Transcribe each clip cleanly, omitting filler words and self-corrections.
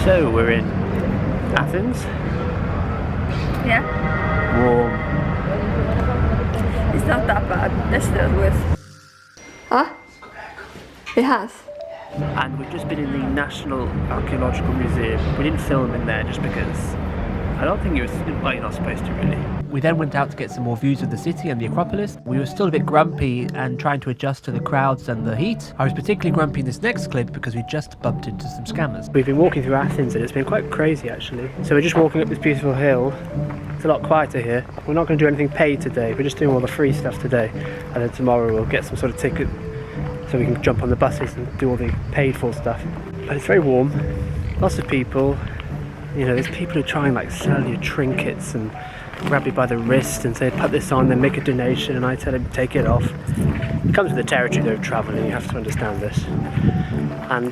So we're in Athens. Yeah. Warm. It's not that bad. Let's start with. Huh? It has. And we've just been in the National Archaeological Museum. We didn't film in there just because I don't think you're not supposed to really. We then went out to get some more views of the city and the Acropolis. We were still a bit grumpy and trying to adjust to the crowds and the heat. I was particularly grumpy in this next clip because we just bumped into some scammers. We've been walking through Athens and it's been quite crazy actually. So we're just walking up this beautiful hill. It's a lot quieter here. We're not going to do anything paid today. We're just doing all the free stuff today. And then tomorrow we'll get some sort of ticket so we can jump on the buses and do all the paid for stuff. But it's very warm. Lots of people. You know, there's people who try and like sell you trinkets and grab you by the wrist and say put this on, then make a donation, and I tell him take it off. It comes with the territory though of travelling, you have to understand this. And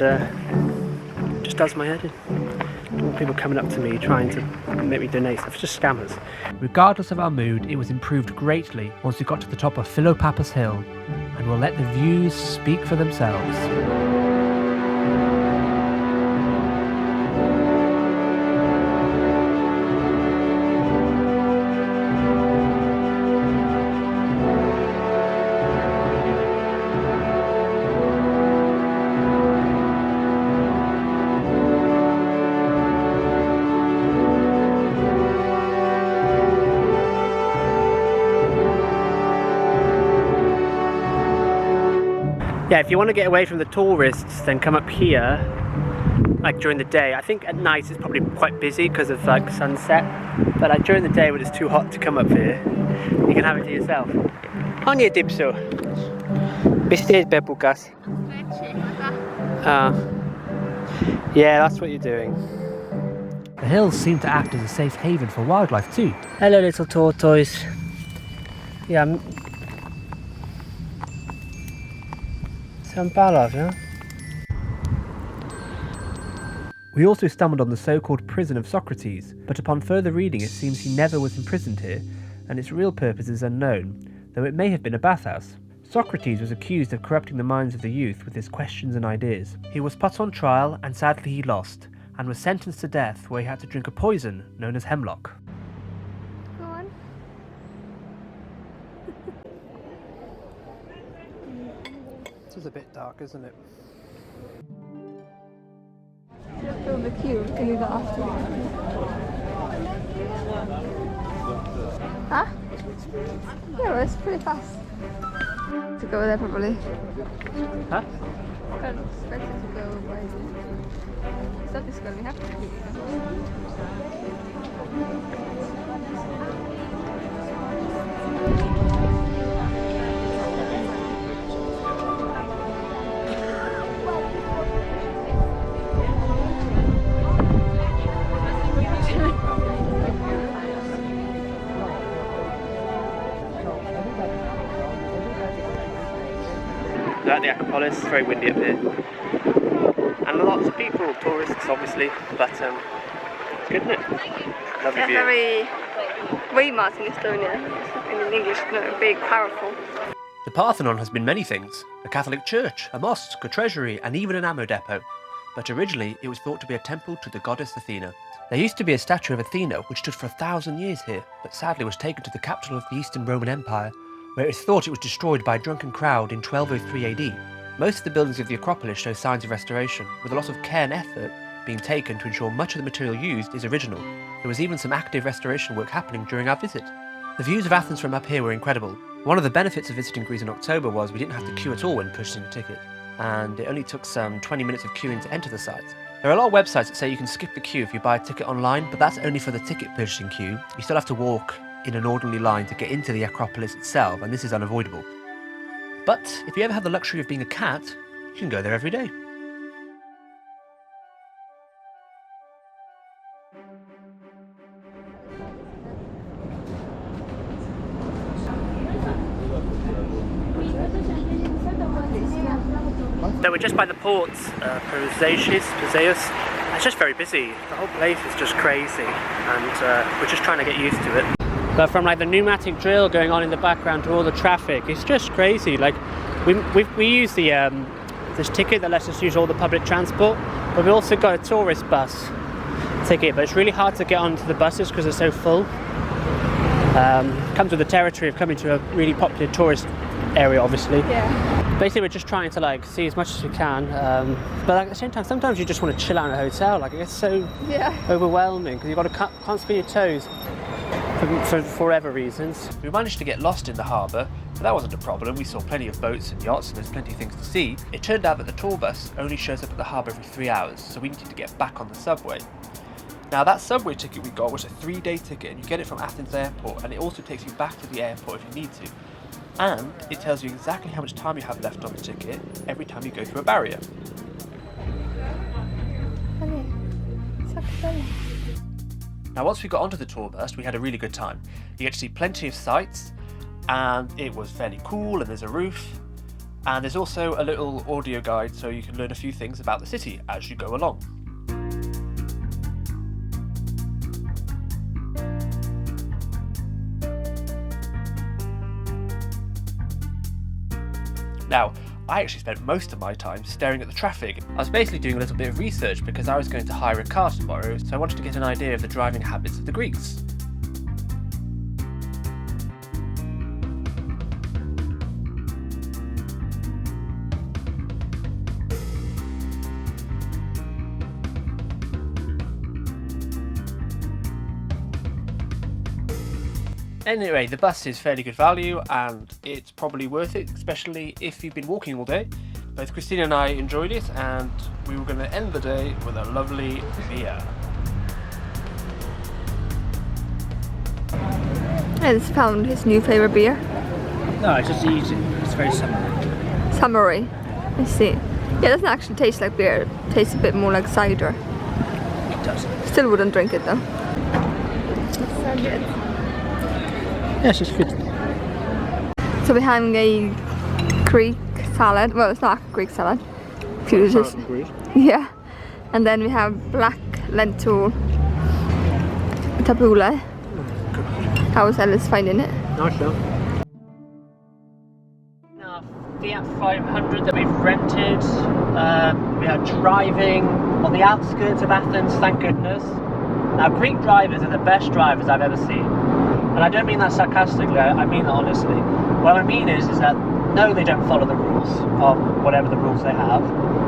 just does my head in. I don't want people coming up to me trying to make me donate stuff. It's just scammers. Regardless of our mood, it was improved greatly once we got to the top of Philopappus Hill, and we'll let the views speak for themselves. Yeah, if you want to get away from the tourists, then come up here, like during the day. I think at night it's probably quite busy because of like sunset, but like during the day when it's too hot to come up here, you can have it to yourself. Onye dipso. Bistes bepukas. Yeah, that's what you're doing. The hills seem to act as a safe haven for wildlife too. Hello little tortoise. Yeah, we also stumbled on the so-called prison of Socrates, but upon further reading it seems he never was imprisoned here, and its real purpose is unknown, though it may have been a bathhouse. Socrates was accused of corrupting the minds of the youth with his questions and ideas. He was put on trial, and sadly he lost, and was sentenced to death where he had to drink a poison known as hemlock. Go on. This is a bit dark, isn't it? Just fill the queue. We can do that after. Huh? Yeah, well, it's pretty fast. To go there probably. Huh? I don't expect it to go by. It's not this going to happen. At the Acropolis, it's very windy up here. And lots of people, tourists obviously, but it's good, isn't it? Lovely They're view. very famous in Estonia. In English, no, very powerful. The Parthenon has been many things. A Catholic church, a mosque, a treasury, and even an ammo depot. But originally it was thought to be a temple to the goddess Athena. There used to be a statue of Athena which stood for 1,000 years here, but sadly was taken to the capital of the Eastern Roman Empire, where it's thought it was destroyed by a drunken crowd in 1203 AD. Most of the buildings of the Acropolis show signs of restoration, with a lot of care and effort being taken to ensure much of the material used is original. There was even some active restoration work happening during our visit. The views of Athens from up here were incredible. One of the benefits of visiting Greece in October was we didn't have to queue at all when purchasing a ticket, and it only took some 20 minutes of queuing to enter the site. There are a lot of websites that say you can skip the queue if you buy a ticket online, but that's only for the ticket purchasing queue. You still have to walk in an orderly line to get into the Acropolis itself, and this is unavoidable. But if you ever have the luxury of being a cat, you can go there every day. So we're just by the ports, Pisaeus. It's just very busy. The whole place is just crazy, and we're just trying to get used to it. But from like the pneumatic drill going on in the background to all the traffic, it's just crazy. Like we use the this ticket that lets us use all the public transport, but we also got a tourist bus ticket. But it's really hard to get onto the buses because they're so full. Comes with the territory of coming to a really popular tourist area, obviously. Yeah. Basically, we're just trying to like see as much as we can, but like, at the same time, sometimes you just want to chill out in a hotel. Like it gets so overwhelming because you've got to constantly your toes for whatever reasons. We managed to get lost in the harbour, but that wasn't a problem. We saw plenty of boats and yachts, and there's plenty of things to see. It turned out that the tour bus only shows up at the harbour every 3 hours, so we needed to get back on the subway. Now that subway ticket we got was a 3-day ticket, and you get it from Athens airport, and it also takes you back to the airport if you need to. And it tells you exactly how much time you have left on the ticket every time you go through a barrier. Now once we got onto the tour bus, we had a really good time. You get to see plenty of sights, and it was fairly cool, and there's a roof, and there's also a little audio guide so you can learn a few things about the city as you go along. Now, I actually spent most of my time staring at the traffic. I was basically doing a little bit of research because I was going to hire a car tomorrow, so I wanted to get an idea of the driving habits of the Greeks. Anyway, the bus is fairly good value and it's probably worth it, especially if you've been walking all day. Both Christina and I enjoyed it, and we were going to end the day with a lovely beer. Has found his new favourite beer. No, it's just easy. It's very summery. Summery. I see. Yeah, it doesn't actually taste like beer. It tastes a bit more like cider. It does. Still wouldn't drink it though. It's so good. Yes, it's good. So we're having a Greek salad. Well, it's not a Greek salad. Yeah. And then we have black lentil tabbouleh. How was Alice finding it? Nice, yeah. Fiat 500 that we've rented. We are driving on the outskirts of Athens, thank goodness. Now, Greek drivers are the best drivers I've ever seen. And I don't mean that sarcastically, I mean that honestly. What I mean is that no, they don't follow the rules of whatever the rules they have,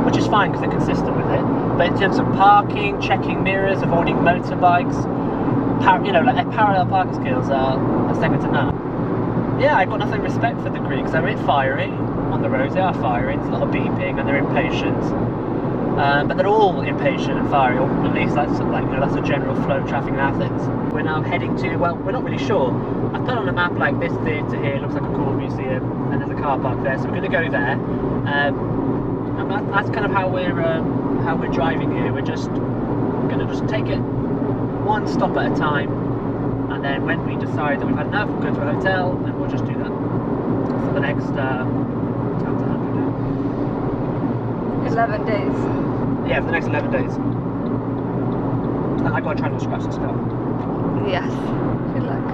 which is fine because they're consistent with it. But in terms of parking, checking mirrors, avoiding motorbikes, like parallel parking skills are second to none. Yeah, I've got nothing respect for the Greeks. They're a bit fiery on the roads. They are fiery. There's a lot of beeping and they're impatient. But they're all impatient and fiery, or at least that's that's the general flow of traffic in Athens. We're now heading to, well, we're not really sure. I've put on a map like this theatre here, looks like a cool museum, and there's a car park there, so we're going to go there. And that's kind of how we're driving here. We're just going to just take it one stop at a time, and then when we decide that we've had enough, we'll go to a hotel, and we'll just do that for the next 11 days. Yeah, for the next 11 days. And I've got to try not to scratch the skull. Yes. Good luck.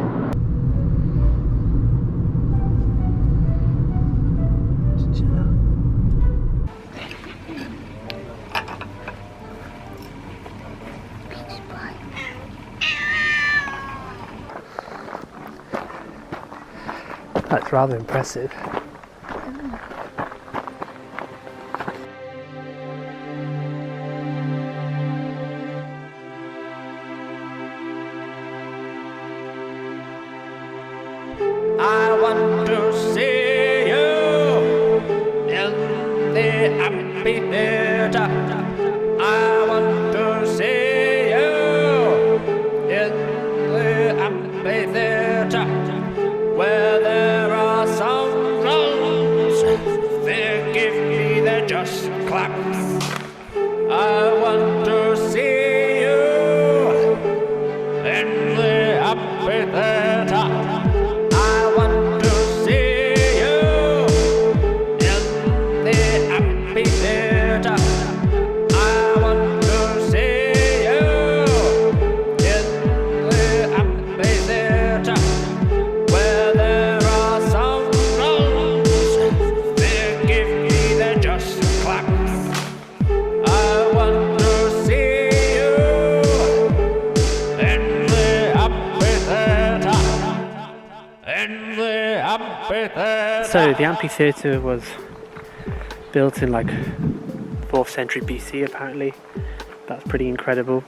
That's rather impressive. I want to see you in the amphitheater. I want to see you in the amphitheater where there are sound drums. Forgive me, they're just claps. I want to see you in the amphitheater. So the amphitheatre was built in like 4th century BC apparently. That's pretty incredible.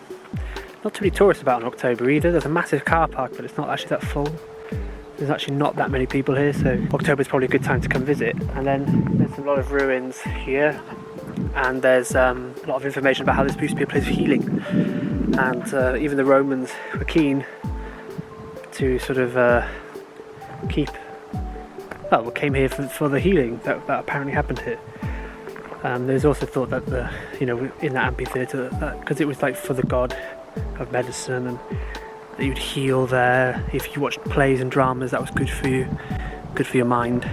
Not too many tourists about in October either. There's a massive car park, but it's not actually that full. There's actually not that many people here, so October is probably a good time to come visit. And then there's a lot of ruins here, and there's a lot of information about how this used to be a place of healing. And even the Romans were keen to sort of came here for the healing that apparently happened here. There's also thought that in the amphitheatre, because it was like for the god of medicine, and that you'd heal there. If you watched plays and dramas, that was good for you, good for your mind.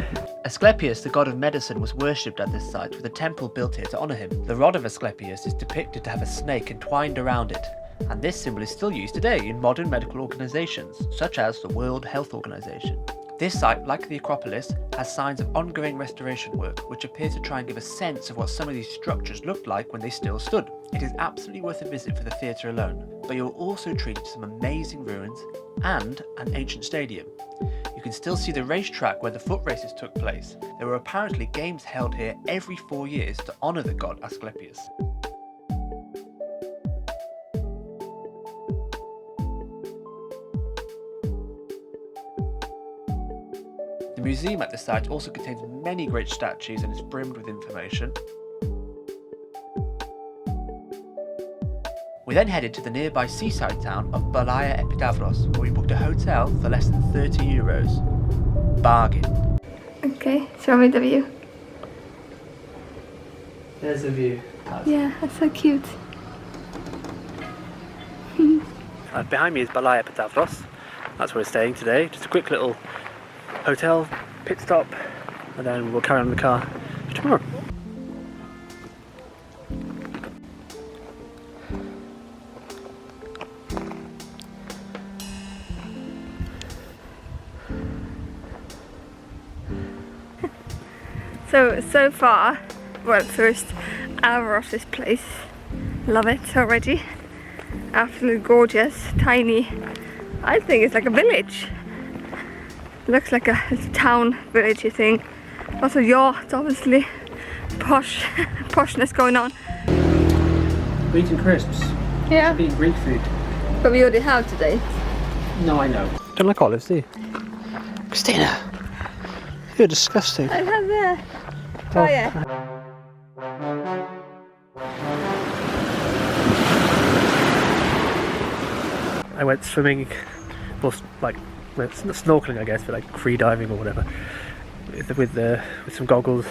Asclepius, the god of medicine, was worshipped at this site with a temple built here to honour him. The rod of Asclepius is depicted to have a snake entwined around it, and this symbol is still used today in modern medical organisations, such as the World Health Organization. This site, like the Acropolis, has signs of ongoing restoration work, which appear to try and give a sense of what some of these structures looked like when they still stood. It is absolutely worth a visit for the theatre alone, but you'll also treat to some amazing ruins and an ancient stadium. You can still see the racetrack where the foot races took place. There were apparently games held here every 4 years to honour the god Asclepius. The museum at the site also contains many great statues and is brimmed with information. We then headed to the nearby seaside town of Balaya Epidavros, where we booked a hotel for less than €30. Bargain. Okay, show me the view. There's the view. Yeah, that's so cute. Behind me is Balaya Epidavros. That's where we're staying today. Just a quick little hotel, pit stop, and then we'll carry on in the car for tomorrow. So far, well, first hour of this place. Love it already. Absolutely gorgeous, tiny. I think it's like a village. Looks like a town village, you think. Lots of yachts, obviously. Poshness going on. We're eating crisps. Yeah. Eating Greek food. But we already have today. No, I know. Don't like olives, do you? Christina, you're disgusting. I have there. Try it. I went swimming, well, like snorkeling, I guess, but like free diving or whatever, with some goggles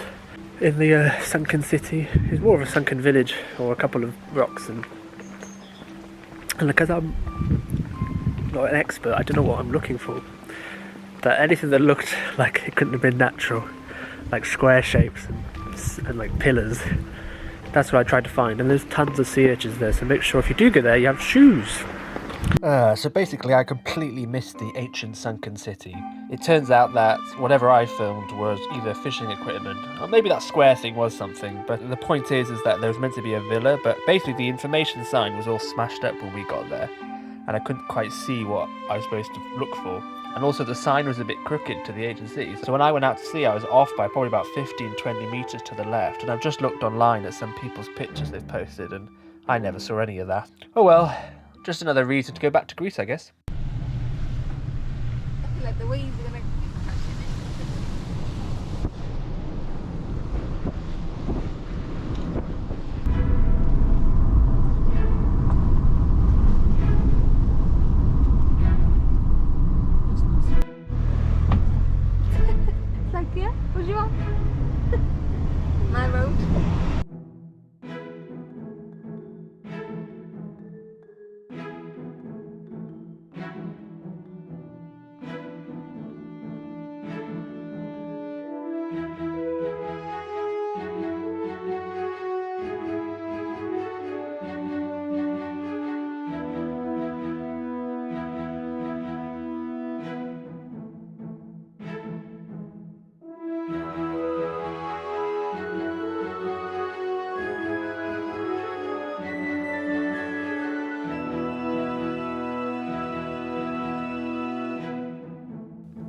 in the sunken city. It's more of a sunken village or a couple of rocks, and because I'm not an expert, I don't know what I'm looking for. But anything that looked like it couldn't have been natural, like square shapes and like pillars, that's what I tried to find. And there's tons of sea urchins there, so make sure if you do go there, you have shoes. So basically I completely missed the ancient sunken city. It turns out that whatever I filmed was either fishing equipment, or maybe that square thing was something, but the point is that there was meant to be a villa, but basically the information sign was all smashed up when we got there. and I couldn't quite see what I was supposed to look for. And also the sign was a bit crooked to the edge of the city. So when I went out to sea, I was off by probably about 15-20 metres to the left. And I've just looked online at some people's pictures they've posted, and I never saw any of that. Oh well, just another reason to go back to Greece, I guess. I feel like the waves are gonna yeah, what do you want? My road.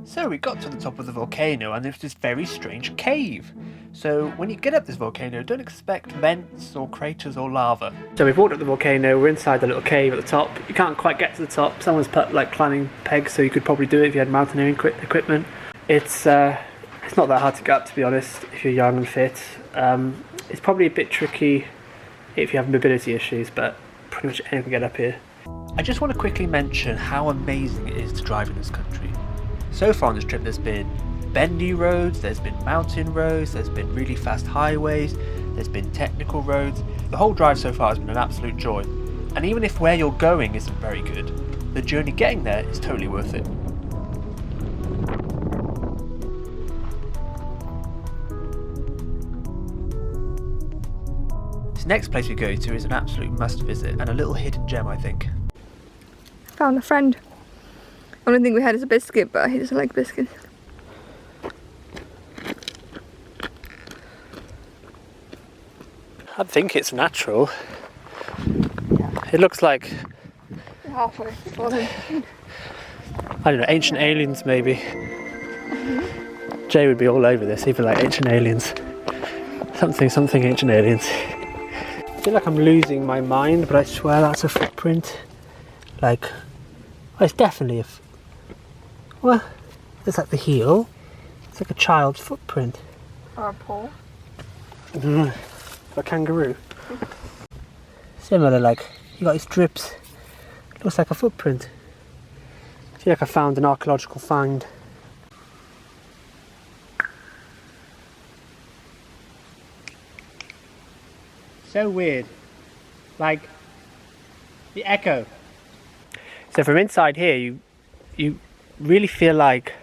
So we got to the top of the volcano and there's this very strange cave. So when you get up this volcano, don't expect vents or craters or lava. So we've walked up the volcano, we're inside the little cave at the top. You can't quite get to the top. Someone's put like climbing pegs, so you could probably do it if you had mountaineering equipment. It's not that hard to get up, to be honest, if you're young and fit. It's probably a bit tricky if you have mobility issues, but pretty much anyone can get up here. I just want to quickly mention how amazing it is to drive in this country. So far on this trip there's been bendy roads, there's been mountain roads, there's been really fast highways, there's been technical roads. The whole drive so far has been an absolute joy. And even if where you're going isn't very good, the journey getting there is totally worth it. This next place we go to is an absolute must visit and a little hidden gem, I think. Found a friend. Only thing we had is a biscuit, but he doesn't like biscuits. I think it's natural. It looks like, Halfway. I don't know, ancient aliens maybe. Jay would be all over this, he'd be like ancient aliens. Something ancient aliens. I feel like I'm losing my mind, but I swear that's a footprint. Like, well, it's definitely a well, it's like the heel. It's like a child's footprint. Or a paw. A kangaroo. Similar, like, you got these drips. Looks like a footprint. I feel like I found an archaeological find. So weird. Like, the echo. So from inside here, you really feel like,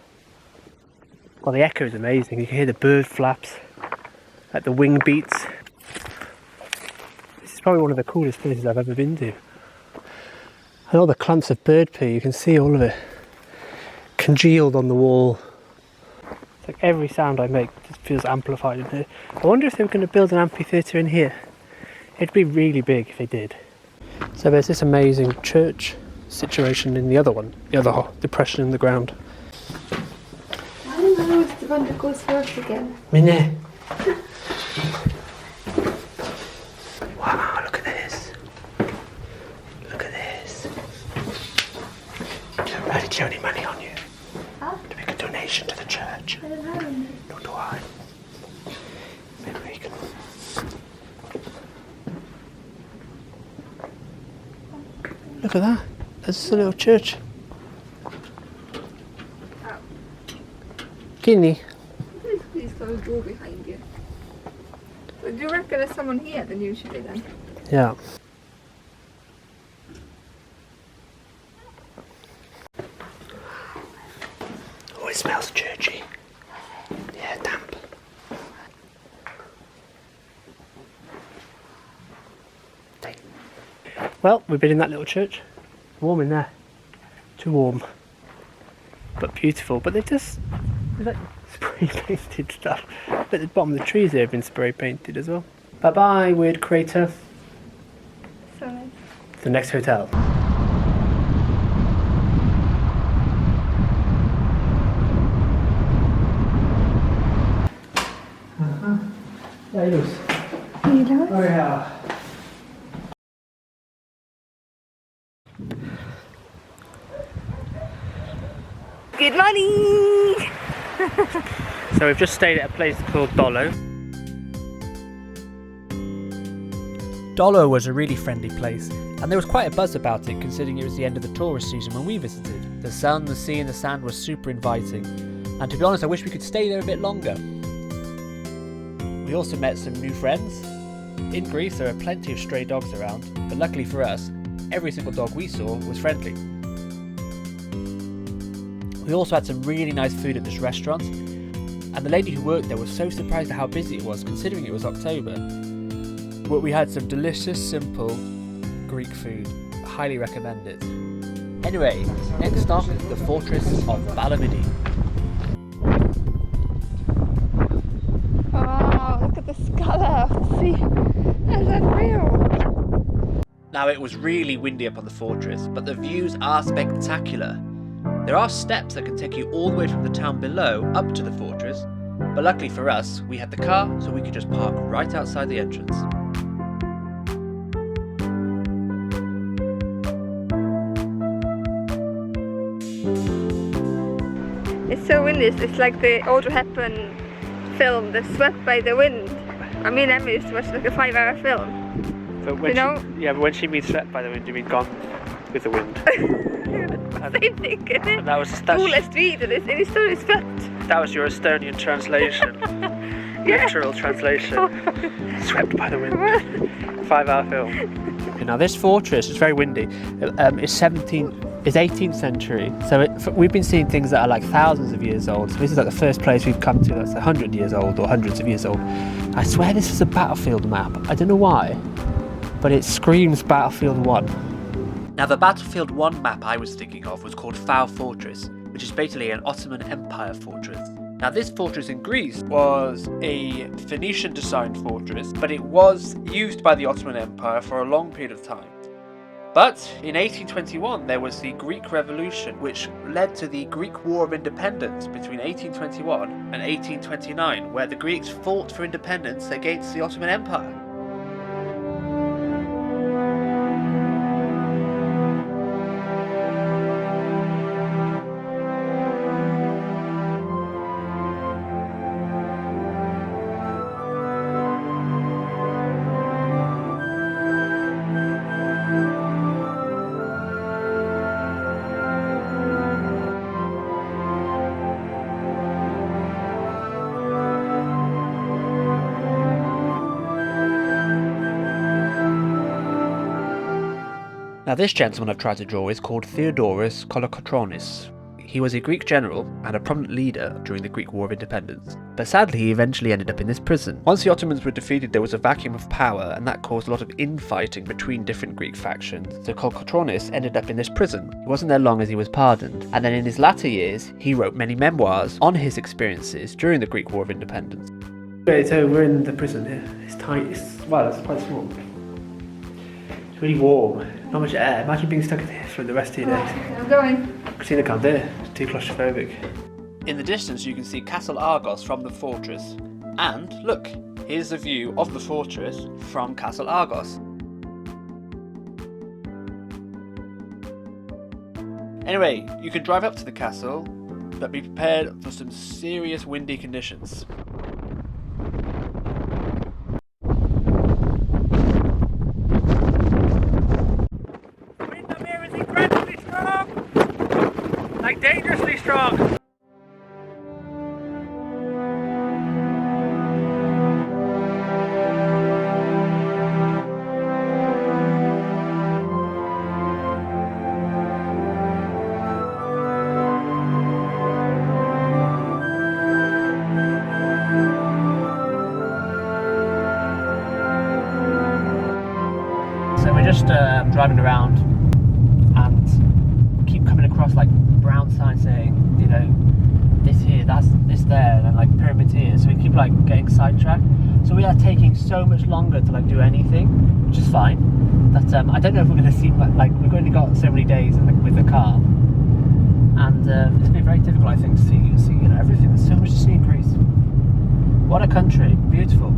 well, the echo is amazing. You can hear the bird flaps, like the wing beats. This is probably one of the coolest places I've ever been to. And all the clumps of bird poo, you can see all of it congealed on the wall. It's like every sound I make just feels amplified in here. I wonder if they were going to build an amphitheatre in here. It'd be really big if they did. So there's this amazing church situation in the other one, the other depression in the ground. I don't know if the one that goes first again. Minnie. Wow, look at this. Look at this. Why did you have any money on you? Huh? To make a donation to the church. I don't have any. Nor do I. Maybe we can. Look at that. There's a little church. Oh. Guinea. Please close door behind you. But do you reckon there's someone here then usually then? Yeah. Oh, it smells churchy. Yeah, damp. Well, we've been in that little church. Warm in there. Too warm. But beautiful. But they've like spray painted stuff. But at the bottom of the trees there have been spray painted as well. Bye bye, weird crater. So nice. The next hotel. Hello. Hello. Oh yeah. Good morning! So we've just stayed at a place called Dollo. Dollo was a really friendly place, and there was quite a buzz about it considering it was the end of the tourist season when we visited. The sun, the sea and the sand was super inviting, and to be honest I wish we could stay there a bit longer. We also met some new friends. In Greece there are plenty of stray dogs around, but luckily for us, every single dog we saw was friendly. We also had some really nice food at this restaurant, and the lady who worked there was so surprised at how busy it was considering it was October. But we had some delicious, simple Greek food. Highly recommend it. Anyway, next stop, the fortress of Balamidi. Oh, look at the colour of the sea. That's unreal. Now it was really windy up on the fortress, but the views are spectacular. There are steps that can take you all the way from the town below up to the fortress, but luckily for us, we had the car so we could just park right outside the entrance. It's so windy. It's like the Audrey Hepburn film, The Swept by the Wind. I mean, Emma used to watch like a 5-hour film. But when but when she means swept by the wind, you mean gone with the wind. Same thing, isn't it? That was Coolest read in his story is swept. That was your Estonian translation. Literal translation. Swept by the wind. 5-hour film. Now this fortress is very windy. It's 18th century. So we've been seeing things that are like thousands of years old. So this is like the first place we've come to that's 100 years old or hundreds of years old. I swear this is a battlefield map. I don't know why, but it screams Battlefield 1. Now the Battlefield 1 map I was thinking of was called Fao Fortress, which is basically an Ottoman Empire fortress. Now this fortress in Greece was a Phoenician designed fortress, but it was used by the Ottoman Empire for a long period of time. But in 1821 there was the Greek Revolution, which led to the Greek War of Independence between 1821 and 1829, where the Greeks fought for independence against the Ottoman Empire. Now this gentleman I've tried to draw is called Theodorus Kolokotronis. He was a Greek general and a prominent leader during the Greek War of Independence, but sadly he eventually ended up in this prison. Once the Ottomans were defeated there was a vacuum of power, and that caused a lot of infighting between different Greek factions, so Kolokotronis ended up in this prison. He wasn't there long as he was pardoned, and then in his latter years he wrote many memoirs on his experiences during the Greek War of Independence. Okay, so we're in the prison here. It's tight, it's quite small. It's really warm, not much air. Imagine being stuck in here for the rest of your days. I'm going. Christina can't do it, it's too claustrophobic. In the distance you can see Castle Argos from the fortress. And look, here's a view of the fortress from Castle Argos. Anyway, you can drive up to the castle, but be prepared for some serious windy conditions. Wind up here is incredibly strong! Like dangerously strong! So we're just driving around and keep coming across like brown signs saying, you know, this here, that's this there, and like pyramids here. So we keep like getting sidetracked. So we are taking so much longer to like do anything, which is fine. But I don't know if we're going to see like we've only got so many days with the car, and it's been very difficult, I think, to see you know everything. There's so much to see in Greece. What a country, beautiful.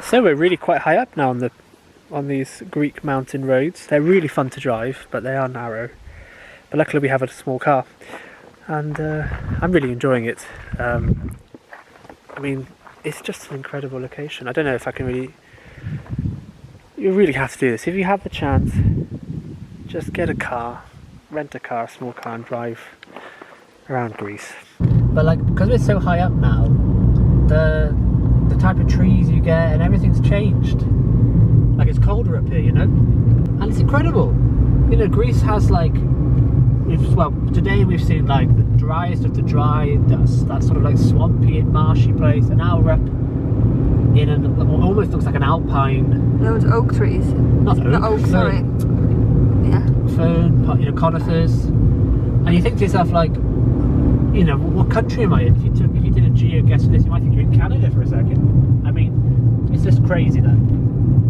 So we're really quite high up now on these Greek mountain roads. They're really fun to drive, but they are narrow. But luckily we have a small car, and I'm really enjoying it. I mean, it's just an incredible location. I don't know if I can really... You really have to do this. If you have the chance, just get a car, rent a car, a small car, and drive around Greece. But like, because we're so high up now, the type of trees you get and everything's changed. Like, it's colder up here, you know? And it's incredible. You know, Greece has like... Well, today we've seen like the driest of the dry, that sort of like swampy and marshy place, and now we're up in an almost looks like an alpine. Those oak trees. Not oak, sorry. Yeah. Fern, you know, conifers, and you think to yourself like, you know, what country am I in? If you did a geo guess for this, you might think you're in Canada for a second. I mean, it's just crazy that,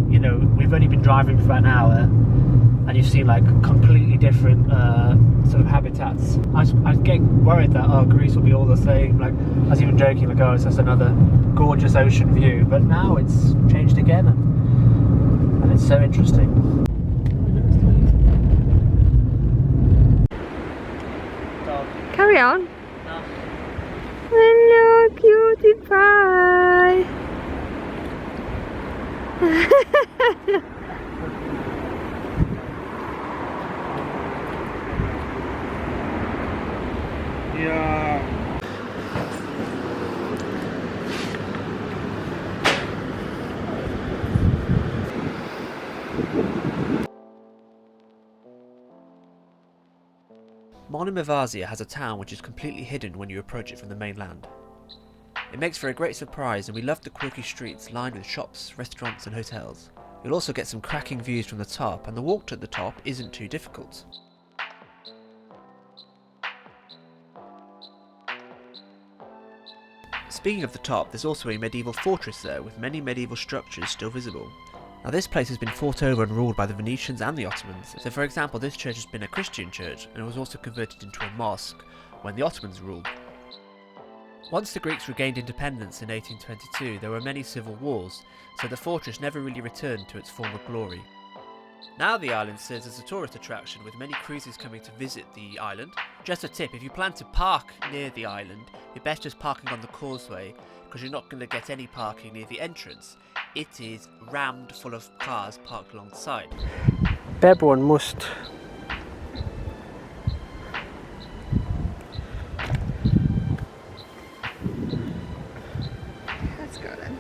you know, we've only been driving for an hour, and you've seen like completely different sort of habitats. I was getting worried that Greece will be all the same. Like, I was even joking like, it's just another gorgeous ocean view. But now it's changed again, and it's so interesting. Carry on. No. Hello, cutie pie. Yeah. Monomyvasia has a town which is completely hidden when you approach it from the mainland. It makes for a great surprise, and we love the quirky streets lined with shops, restaurants and hotels. You'll also get some cracking views from the top, and the walk to the top isn't too difficult. Speaking of the top, there's also a medieval fortress there with many medieval structures still visible. Now this place has been fought over and ruled by the Venetians and the Ottomans, so for example this church has been a Christian church and it was also converted into a mosque when the Ottomans ruled. Once the Greeks regained independence in 1822 there were many civil wars, so the fortress never really returned to its former glory. Now the island serves as a tourist attraction with many cruises coming to visit the island. Just a tip, if you plan to park near the island, you're best just parking on the causeway because you're not going to get any parking near the entrance. It is rammed full of cars parked alongside. Everyone must. Let's go then.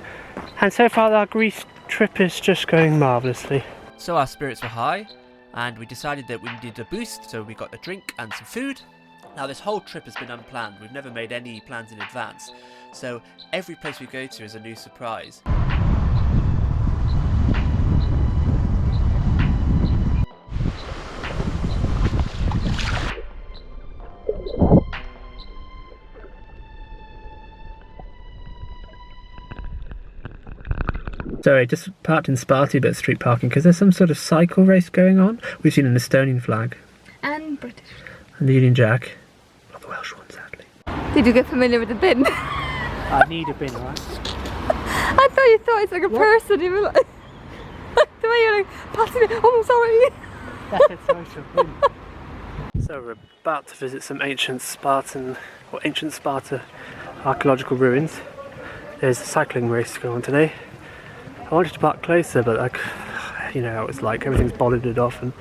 And so far our Greece trip is just going marvellously. So our spirits were high and we decided that we needed a boost, so we got a drink and some food. Now this whole trip has been unplanned, we've never made any plans in advance, so every place we go to is a new surprise. Sorry, just parked in Sparty, but street parking because there's some sort of cycle race going on. We've seen an Estonian flag. And British. And the Union Jack. Not the Welsh one, sadly. Did you get familiar with the bin? I need a bin, right? I thought you thought it's like a person. You were like, the way you're like passing it. Oh, I'm sorry. That's social bin. So we're about to visit some ancient Sparta archaeological ruins. There's a cycling race going on today. I wanted to park closer, but like, you know how it's like, everything's bollarded off and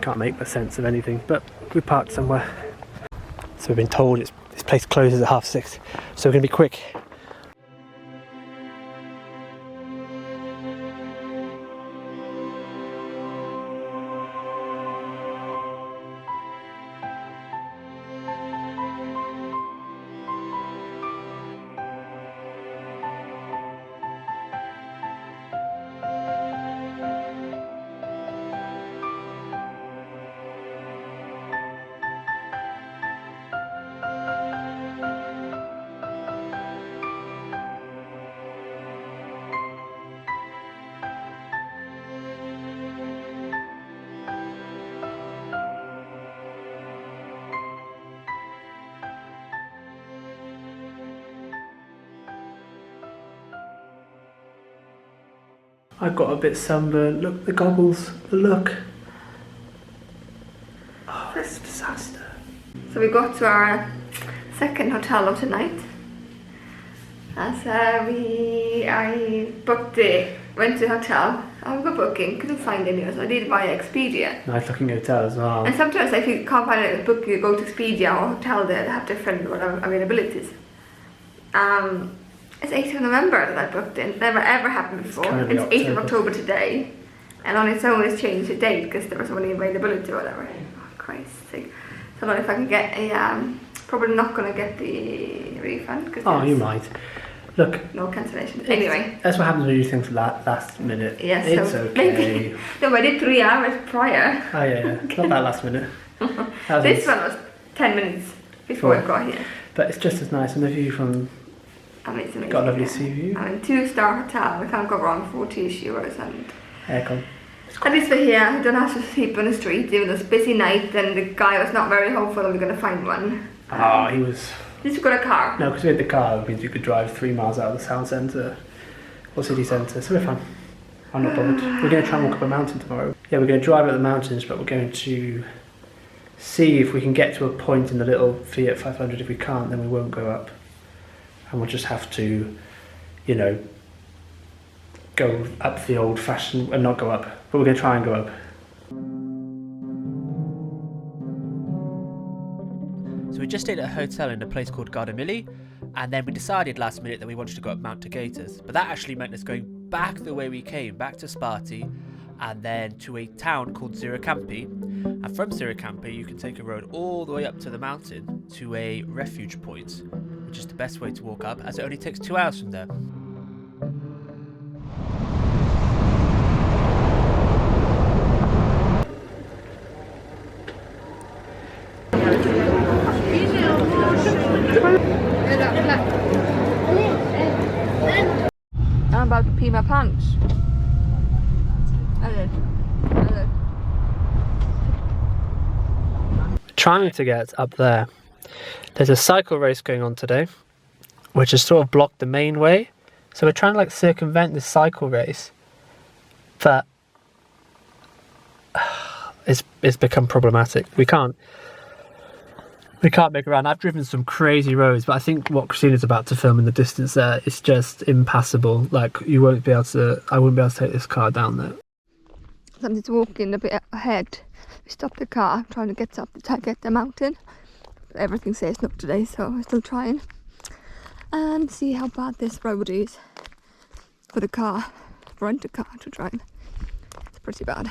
can't make a sense of anything. But we parked somewhere. So we've been told this place closes at 6:30, so we're going to be quick. I've got a bit sunburned. Look, the goggles. Look. Oh, it's a disaster. So we got to our second hotel of tonight. As I booked it, went to the hotel. I got booking, couldn't find any, so I did via Expedia. Nice looking hotel as well. And sometimes if you can't find a book, you go to Expedia or hotel there, they have different availabilities. It's 8th of November that I booked in. Never ever happened before. It's 8th of October today. And on its own it's changed the date because there was only availability or whatever. Oh, Christ's sake. So I don't know if I can get a, probably not going to get the refund. Oh, you might. Look. No cancellation. Anyway. That's what happens when you do things last minute. Yes, it's so okay. Maybe. No, I did 3 hours prior. Oh yeah. Not that last minute. This one was 10 minutes before I got here. But it's just as nice, and the view from... Amazing. Got a lovely sea view. I mean, 2-star hotel, we can't go wrong, 40-ish euros and... Aircon. At least we're here, I don't have to sleep on the street, even though it's a busy night and the guy was not very hopeful that we're going to find one. He was... At least we got a car. No, because we had the car, it means you could drive 3 miles out of the town centre or city centre, so we're fine. I'm not bothered. We're going to try and walk up a mountain tomorrow. Yeah, we're going to drive up the mountains, but we're going to see if we can get to a point in the little Fiat 500. If we can't, then we won't go up. And we'll just have to, you know, go up the old fashioned, and not go up, but we're going to try and go up. So we just stayed at a hotel in a place called Gardamilli, and then we decided last minute that we wanted to go up Mount Taygetus, but that actually meant us going back the way we came, back to Sparti, and then to a town called Ziracampi, and from Ziracampi you can take a road all the way up to the mountain to a refuge point, which is the best way to walk up, as it only takes 2 hours from there. I'm about to pee my pants. Trying to get up there. There's a cycle race going on today, which has sort of blocked the main way. So we're trying to like circumvent this cycle race, but it's become problematic. We can't make around. I've driven some crazy roads, but I think what Christina's about to film in the distance there is just impassable. Like I wouldn't be able to take this car down there. Something's walking a bit ahead. We stopped the car, trying to get up the mountain. But everything says not today, so we're still trying. And see how bad this road is for the car, rent a car to drive. It's pretty bad.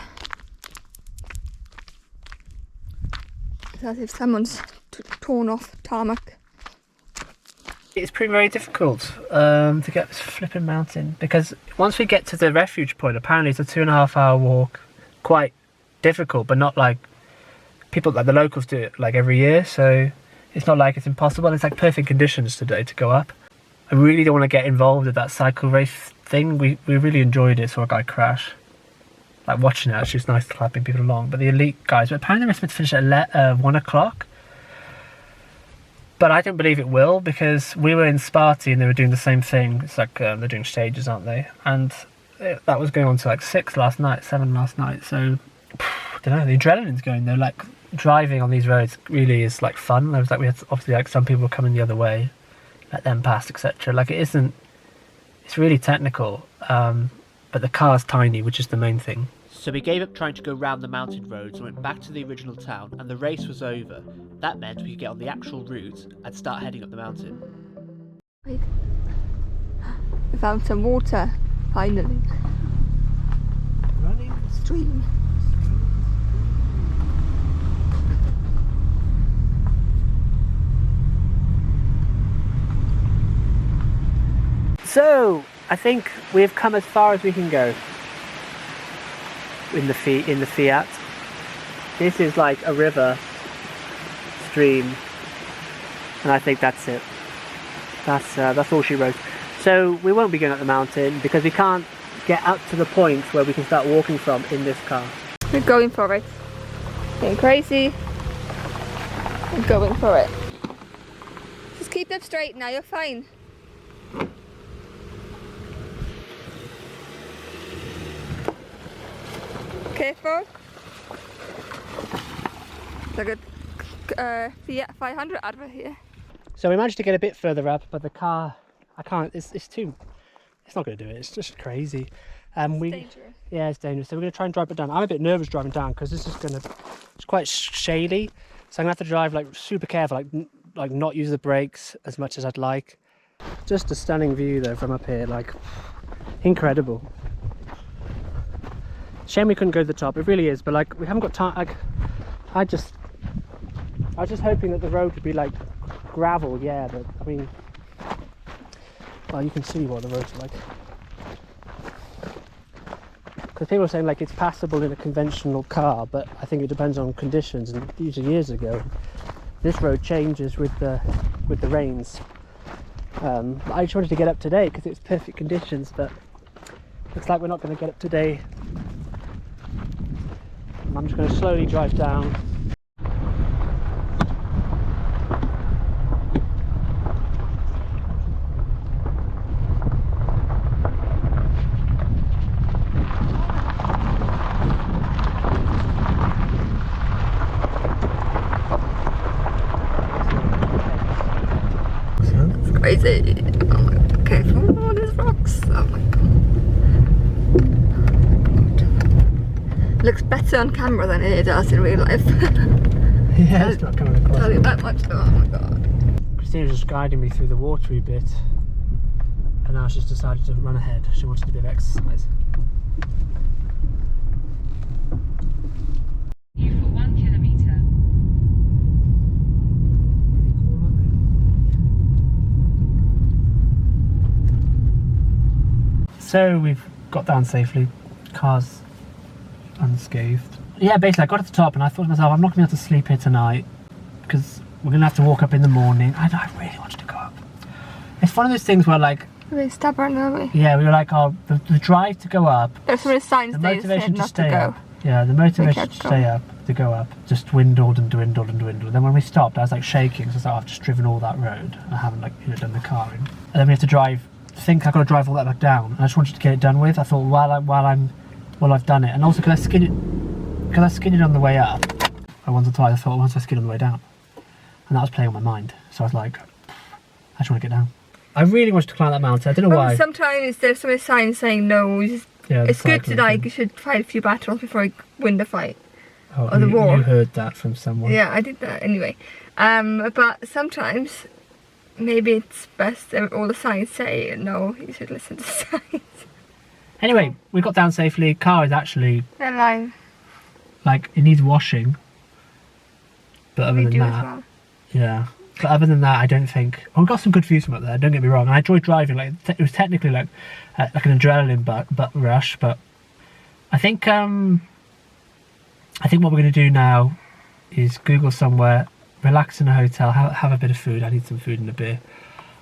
It's as if someone's torn off tarmac. It's proving very difficult to get this flipping mountain, because once we get to the refuge point, apparently it's a 2.5 hour walk. Quite difficult, but not like people, like the locals do it like every year, so it's not like it's impossible. It's like perfect conditions today to go up. I really don't want to get involved with that cycle race thing. We really enjoyed it, saw a guy crash. Like watching it, actually it's nice clapping people along, but the elite guys, but apparently they're supposed to finish at 1 o'clock. But I don't believe it will, because we were in Sparti and they were doing the same thing. It's like they're doing stages, aren't they? And that was going on to like 7 last night. So I don't know, the adrenaline's going though. Like driving on these roads really is like fun. There was like, we had obviously like some people coming the other way, let them pass, etc. Like it's really technical, but the car's tiny, which is the main thing. So we gave up trying to go round the mountain roads and went back to the original town, and the race was over. That meant we could get on the actual route and start heading up the mountain. Wait. We found some water, finally. Running stream. So I think we've come as far as we can go in the Fiat. This is like a river stream, and I think that's it. That's all she wrote. So we won't be going up the mountain because we can't get up to the point where we can start walking from in this car. We're going for it. Getting crazy. We're going for it. Just keep them straight now, you're fine. say, folk? Like a Fiat 500 advert here. So we managed to get a bit further up, but the car, I can't, it's not going to do it. It's just crazy. Dangerous. Yeah, it's dangerous. So we're going to try and drive it down. I'm a bit nervous driving down because this is it's quite shady. So I'm going to have to drive like super careful, like not use the brakes as much as I'd like. Just a stunning view though from up here, like incredible. Shame we couldn't go to the top. It really is, but like we haven't got time. Like I was just hoping that the road would be like gravel, yeah, but I mean, well, you can see what the roads are like. Because people are saying like it's passable in a conventional car, but I think it depends on conditions. And these are years ago. This road changes with the rains. I just wanted to get up today because it's perfect conditions, but looks like we're not going to get up today. And I'm just going to slowly drive down. Crazy. Oh my god. Careful. Oh, there's rocks. Oh my god. Looks better on camera than it does in real life. Yeah, it's not coming across. Tell you that much. Oh my god. Christina's just guiding me through the watery bit, and now she's decided to run ahead. She wants to do a bit of exercise. You for 1 kilometre. So we've got down safely, car's unscathed. Yeah, basically I got to the top and I thought to myself, I'm not going to be able to sleep here tonight because we're going to have to walk up in the morning. I really wanted to go up. It's one of those things where like... We're stubborn, aren't we? Yeah, we were like, oh, the drive to go up, There's so many signs the there motivation said to not to stay go. up. Yeah, the motivation kept to stay up, to go up, just dwindled and dwindled and dwindled. Then when we stopped, I was like shaking, so I was like, oh, I've just driven all that road. I haven't like done the car in. And then we have to drive. Think I've got to drive all that back down. And I just wanted to get it done with. I thought while I've done it, and also because I skidded on the way up. Once or twice I thought, once I skid on the way down, and that was playing on my mind. So I was like, I just want to get down. I really wanted to climb that mountain. I don't know why. Sometimes there's so many signs saying no. Yeah, It's good to cycling like thing. you should fight a few battles before you win the fight. Oh, or the war. You heard that from someone. Yeah, I did that anyway. But sometimes maybe it's best if all the signs say no, you should listen to signs. Anyway, we got down safely. Car is actually They're lying. like it needs washing. But other We than do as that, well. yeah. But other than that, I don't think. Oh, we got some good views from up there. Don't get me wrong. And I enjoyed driving. Like it was technically like an adrenaline but rush. But I think what we're going to do now is Google somewhere, relax in a hotel, have a bit of food. I need some food and a beer.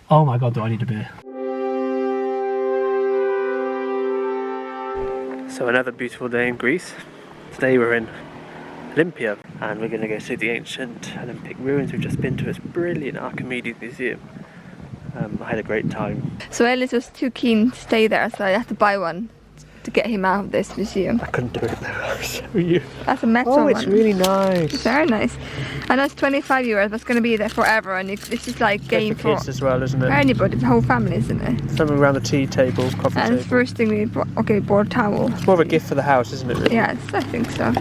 Oh my god, do I need a beer? So another beautiful day in Greece. Today we're in Olympia and we're going to go see the ancient Olympic ruins. We've just been to this brilliant Archimedes museum. I had a great time. So Ellis was too keen to stay there, so I had to buy one to get him out of this museum. I couldn't do it though. I was so you. That's a metal Oh, one. it's really nice. It's very nice. And that's 25 euros, but it's going to be there forever, and it's just like game for for kids as well, isn't it? anybody, the whole family, isn't it? Something around the tea table, coffee And table. first thing we bought a towel. It's more of a gift for the house, isn't it? Really? Yes, I think so.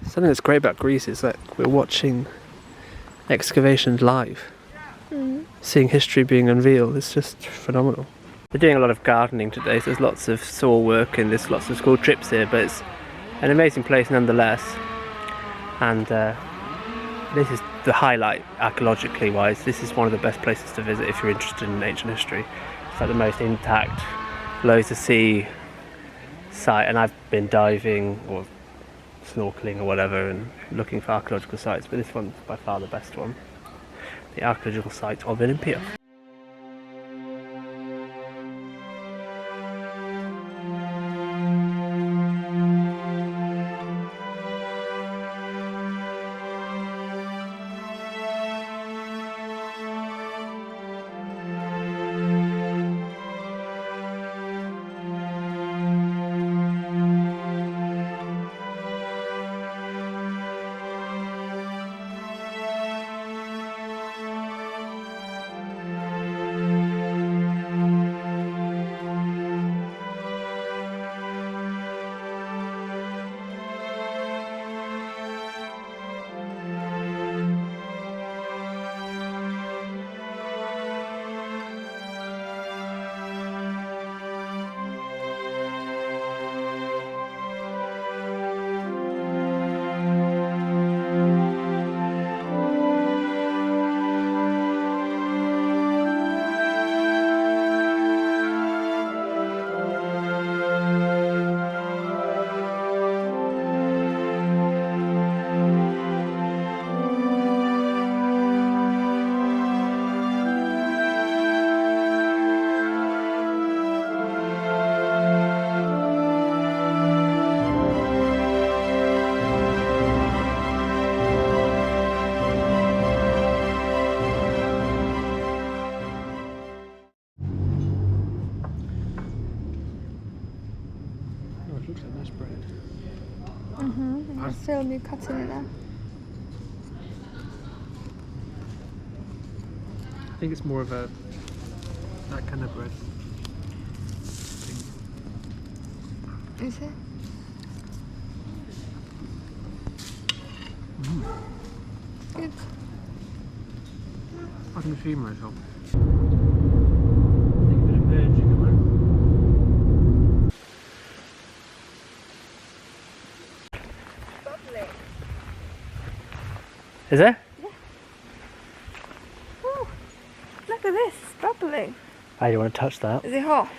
Something that's great about Greece is that we're watching excavations live. Seeing history being unveiled, it's just phenomenal. They're doing a lot of gardening today, so there's lots of saw work and there's lots of school trips here, but it's an amazing place nonetheless. And this is the highlight archaeologically wise. This is one of the best places to visit if you're interested in ancient history. It's like the most intact, loads of sea site, and I've been diving or snorkeling or whatever and looking for archaeological sites, but this one's by far the best one. The archaeological site of Olympia. film you cutting it now. I think it's more of that kind of bread. Is it? Good. I can see myself. Bubbling. Is it? Oh, look at this, it's bubbling. I don't want to touch that. Is it hot?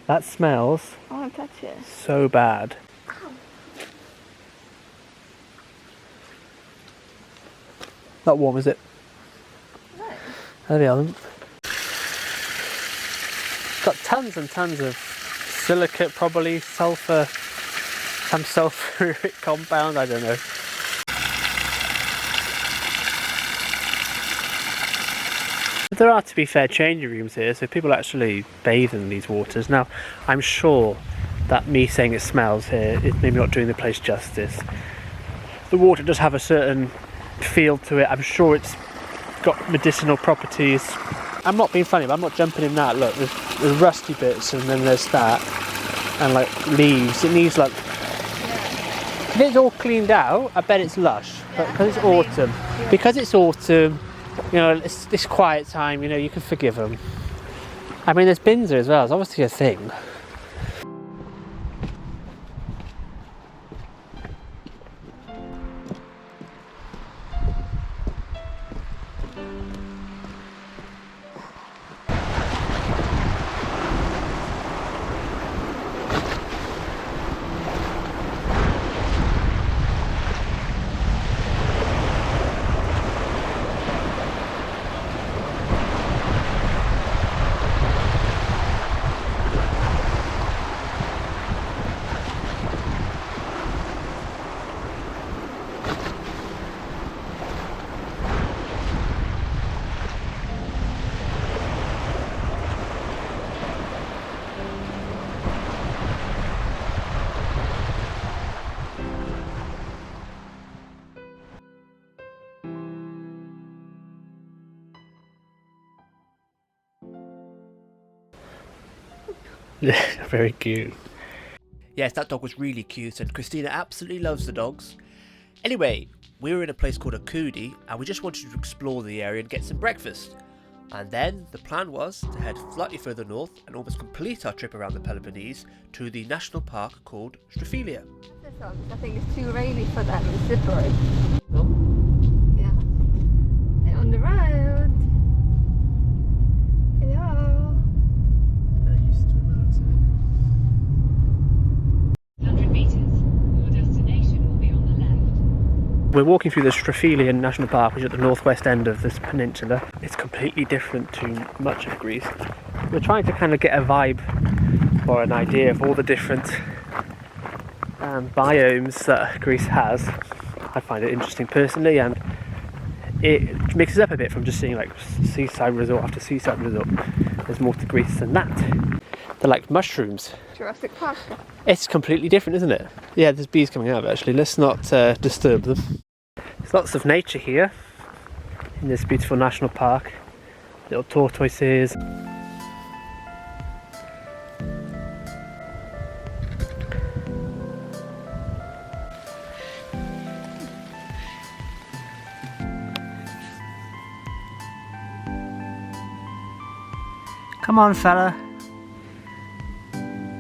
That smells I want to touch it. so bad. Not warm, is it? No. There we are. Got tons and tons of silicate, probably sulfur, some sulfuric compound, I don't know. There are, to be fair, changing rooms here, so people actually bathe in these waters. Now, I'm sure that me saying it smells here is maybe not doing the place justice. The water does have a certain feel to it. I'm sure it's got medicinal properties. I'm not being funny, but I'm not jumping in that. Look, there's rusty bits, and then there's that, and like leaves. It needs like, if it's all cleaned out, I bet it's lush. But because it's autumn, you know, it's this quiet time, you know, you can forgive them. I mean, there's bins there as well. It's obviously a thing. Yeah, very cute. Yes, that dog was really cute, and Christina absolutely loves the dogs. Anyway, we were in a place called Akudi, and we just wanted to explore the area and get some breakfast. And then the plan was to head slightly further north and almost complete our trip around the Peloponnese to the national park called Strophilia. This one, I think it's too rainy for them. It's slippery. Oh. Yeah. They're on the road. Hello. 100 meters. Your destination will be on the left. We're walking through the Strophilia National Park, which is at the northwest end of this peninsula. It's completely different to much of Greece. We're trying to kind of get a vibe or an idea of all the different biomes that Greece has. I find it interesting personally, and it mixes up a bit from just seeing like seaside resort after seaside resort. There's more to Greece than that. They're like mushrooms. Jurassic Park. It's completely different, isn't it? Yeah, there's bees coming out actually. Let's not disturb them. There's lots of nature here in this beautiful national park. Little tortoises. Come on, fella.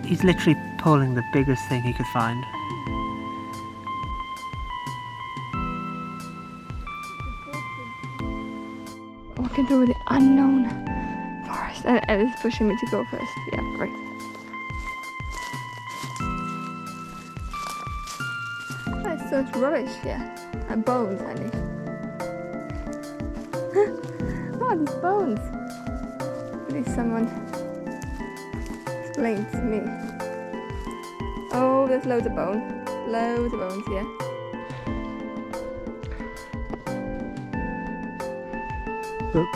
He's literally pulling the biggest thing he could find. Walking through the unknown forest. And it's pushing me to go first. Yeah, right. That's so much rubbish here. And bones, honey. Oh, there's bones. Please, someone explain to me. Oh, there's loads of bone. Loads of bones here. Wat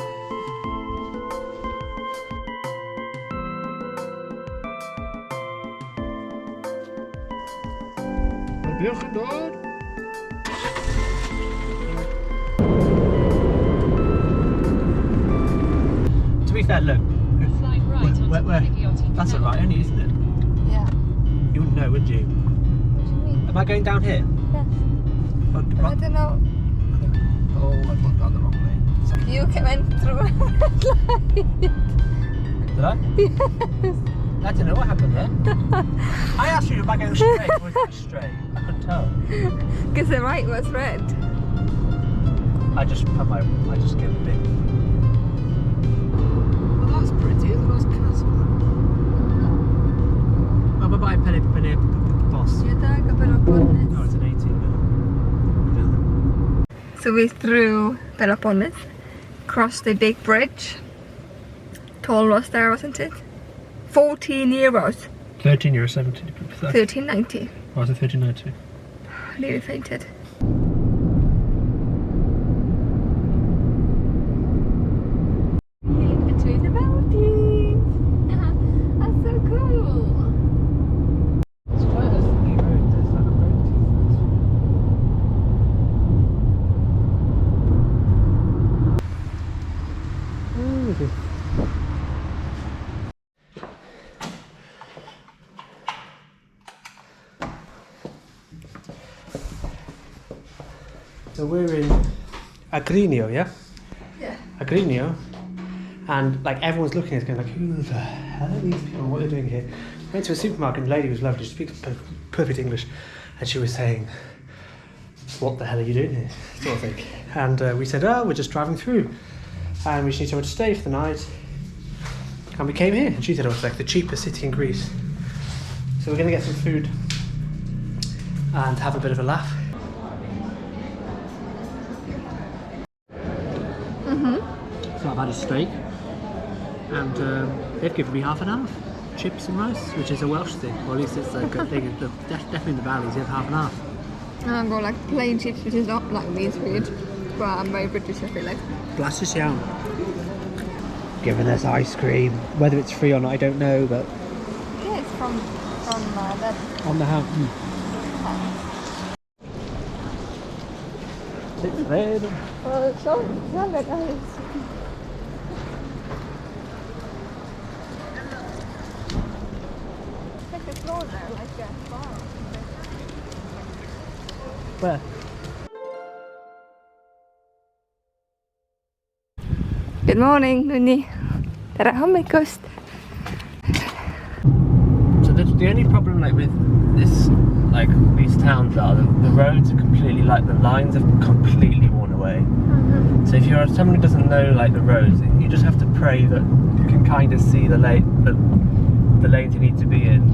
heb je gedaan? fair, look. Flying right onto Navigliotti That's Canal. alright, only, isn't it? Yeah. You wouldn't know, would you? What do you mean? Am I going down here? Yes. Oh, I don't know. I've gone down the wrong way. You went through a red light. Did I? Yes. I don't know what happened there. I asked you, am I going straight or going straight? I couldn't tell. Because the right was red. I just gave a bit. Well, that's pretty. It's a nice castle. Oh, bye-bye, Penny Boss. No, it's an 18 minute. So we through Peloponnes, crossed the big bridge. Toll was there, wasn't it? 14 euros. 13 euros 70. 13.90. Or was it 13.90? Nearly fainted. In between the mountains. That's so cool. It's quite a funny road. There's like a road too fast. So we're in Agrinio, yeah? Yeah. Agrinio, and like everyone's looking at us going like, who the hell are these people? What are they doing here? Went to a supermarket and the lady was lovely, she speaks perfect English, and she was saying, what the hell are you doing here? Sort of thing. And we said, oh, we're just driving through, and we just need somewhere to stay for the night. And we came here, and she said it was like the cheapest city in Greece. So we're gonna get some food and have a bit of a laugh. So I've had a steak, and they've given me half and half. Chips and rice, which is a Welsh thing, or at least it's like a thing. Definitely in the valleys, you have half and half. And I've got like plain chips, which is not like Leeds food, but I'm very British, I feel like. Glasses down. Giving us ice cream, whether it's free or not, I don't know, but Yeah, it's from that. on the house. It's there. Well, it's so very nice. Like a floor there, like a bar. Where? Good morning, Nuni. Tere hommikust. So the only problem like with this, like these towns are the roads are completely like the lines have completely worn away. So if you're someone who doesn't know like the roads, you just have to pray that you can kind of see the lanes you need to be in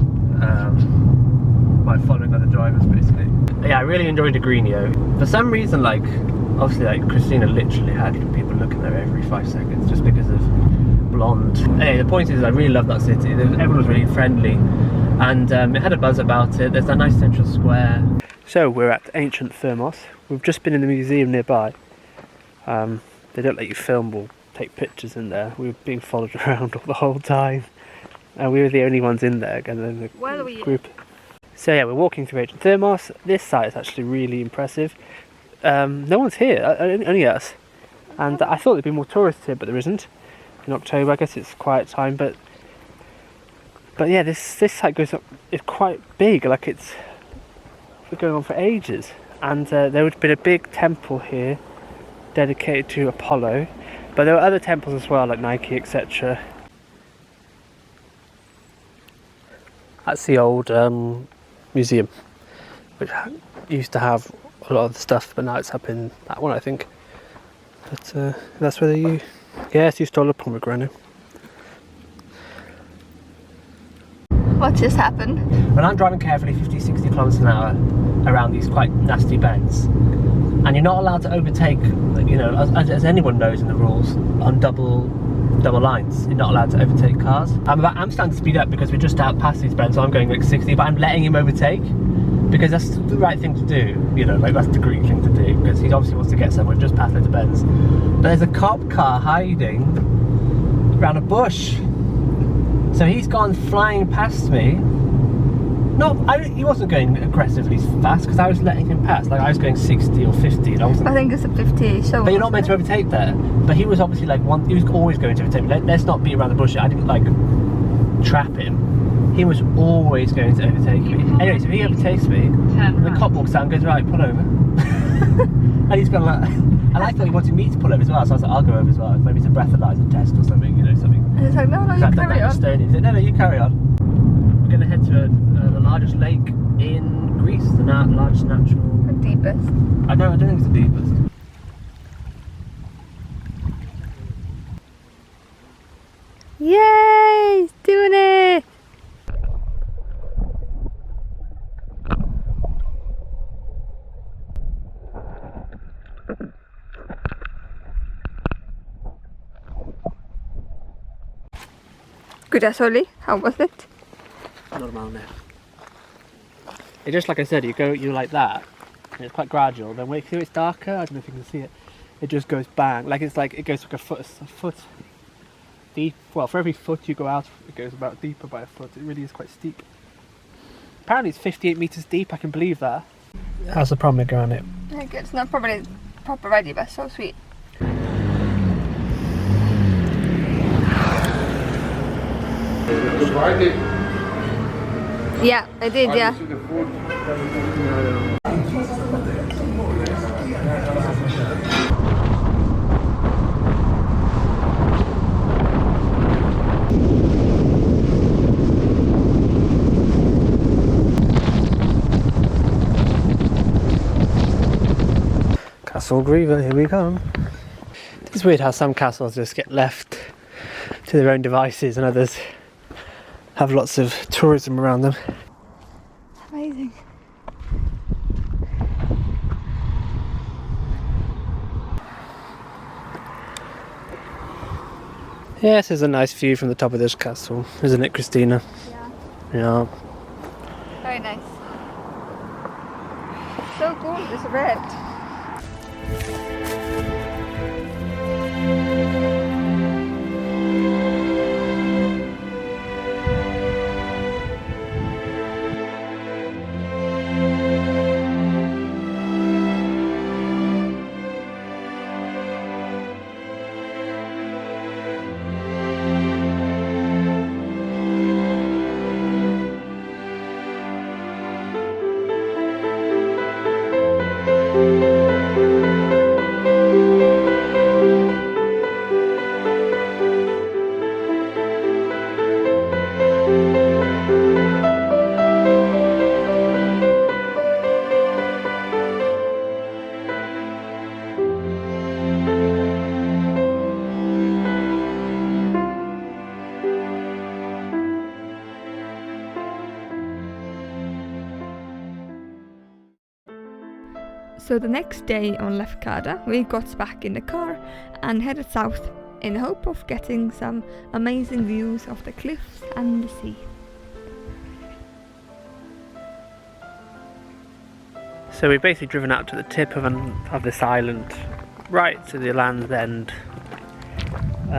by following other drivers, basically. Yeah, I really enjoyed Agrinio. For some reason, like obviously, like Christina literally had people looking there every 5 seconds just because of blonde. Anyway, the point is, I really love that city. Everyone was really friendly, and it had a buzz about it. There's a nice central square. So we're at ancient Thermos. We've just been in the museum nearby. They don't let you film or take pictures in there. We were being followed around all the whole time, and we were the only ones in there. And then the group. So yeah, we're walking through ancient Thermos. This site is actually really impressive. No one's here, only us. And I thought there'd be more tourists here, but there isn't. In October, I guess it's quiet time, but yeah, this site goes up. It's quite big. Like it's been going on for ages. And there would have been a big temple here dedicated to Apollo, but there were other temples as well, like Nike, etc. That's the old museum, which used to have a lot of the stuff, but now it's up in that one, I think. But that's where they it's used to all the pomegranate. What just happened? When I'm driving carefully 50-60 kilometers an hour around these quite nasty bends, and you're not allowed to overtake, you know, as anyone knows in the rules, on double lines, you're not allowed to overtake cars. I'm starting to speed up because we're just out past these bends, so I'm going like 60, but I'm letting him overtake because that's the right thing to do, you know, like that's the Greek thing to do, because he obviously wants to get somewhere just past the bends. But there's a cop car hiding around a bush, so he's gone flying past me, He wasn't going aggressively fast because I was letting him pass. Like I was going 60 or 50 and I wasn't. I think it's a 50, so... But you're not meant to overtake there. But he was obviously like he was always going to overtake me. Let's not beat around the bush. I didn't like trap him. He was always going to overtake me. Anyway, so he overtakes me. The cop walks out and goes, right, pull over. And he's gone like... And I thought he wanted me to pull over as well, so I was like, I'll go over as well. Maybe it's a breathalyzer test or something, something. And it's like, no, you carry on. He said, no, you carry on. We're going to head to the largest lake in Greece, the largest natural... The deepest. I don't think it's the deepest. Yay! He's doing it! Good as Oli, how was it? Normal now. It's just like I said, you're like that, and it's quite gradual. Then wait till it's darker. I don't know if you can see it. It just goes bang, like it goes like a foot deep. Well, for every foot you go out, it goes about deeper by a foot. It really is quite steep. Apparently, it's 58 meters deep. I can believe that. How's the promenade going it? I think it's not probably proper ready, but so sweet. Yeah, I did, yeah. Castle Griever, here we come. It's weird how some castles just get left to their own devices and others have lots of tourism around them. Amazing. Yes, there's a nice view from the top of this castle, isn't it, Christina? Yeah. Yeah. Very nice. So cool, this red. So the next day on Lefkada, we got back in the car and headed south in the hope of getting some amazing views of the cliffs and the sea. So we've basically driven out to the tip of this island, right to the land's end,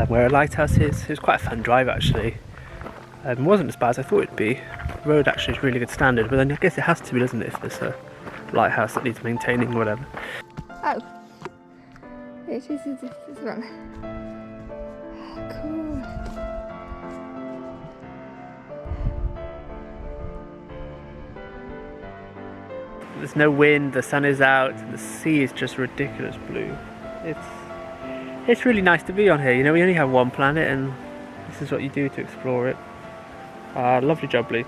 where a lighthouse is. It was quite a fun drive actually. It wasn't as bad as I thought it'd be. The road actually is really good standard, but then I guess it has to be, doesn't it, if there's a lighthouse that needs maintaining or whatever. Oh, it is this one. Cool. There's no wind, the sun is out, and the sea is just ridiculous blue. It's really nice to be on here. You know, we only have one planet, and this is what you do to explore it. Lovely jubbly.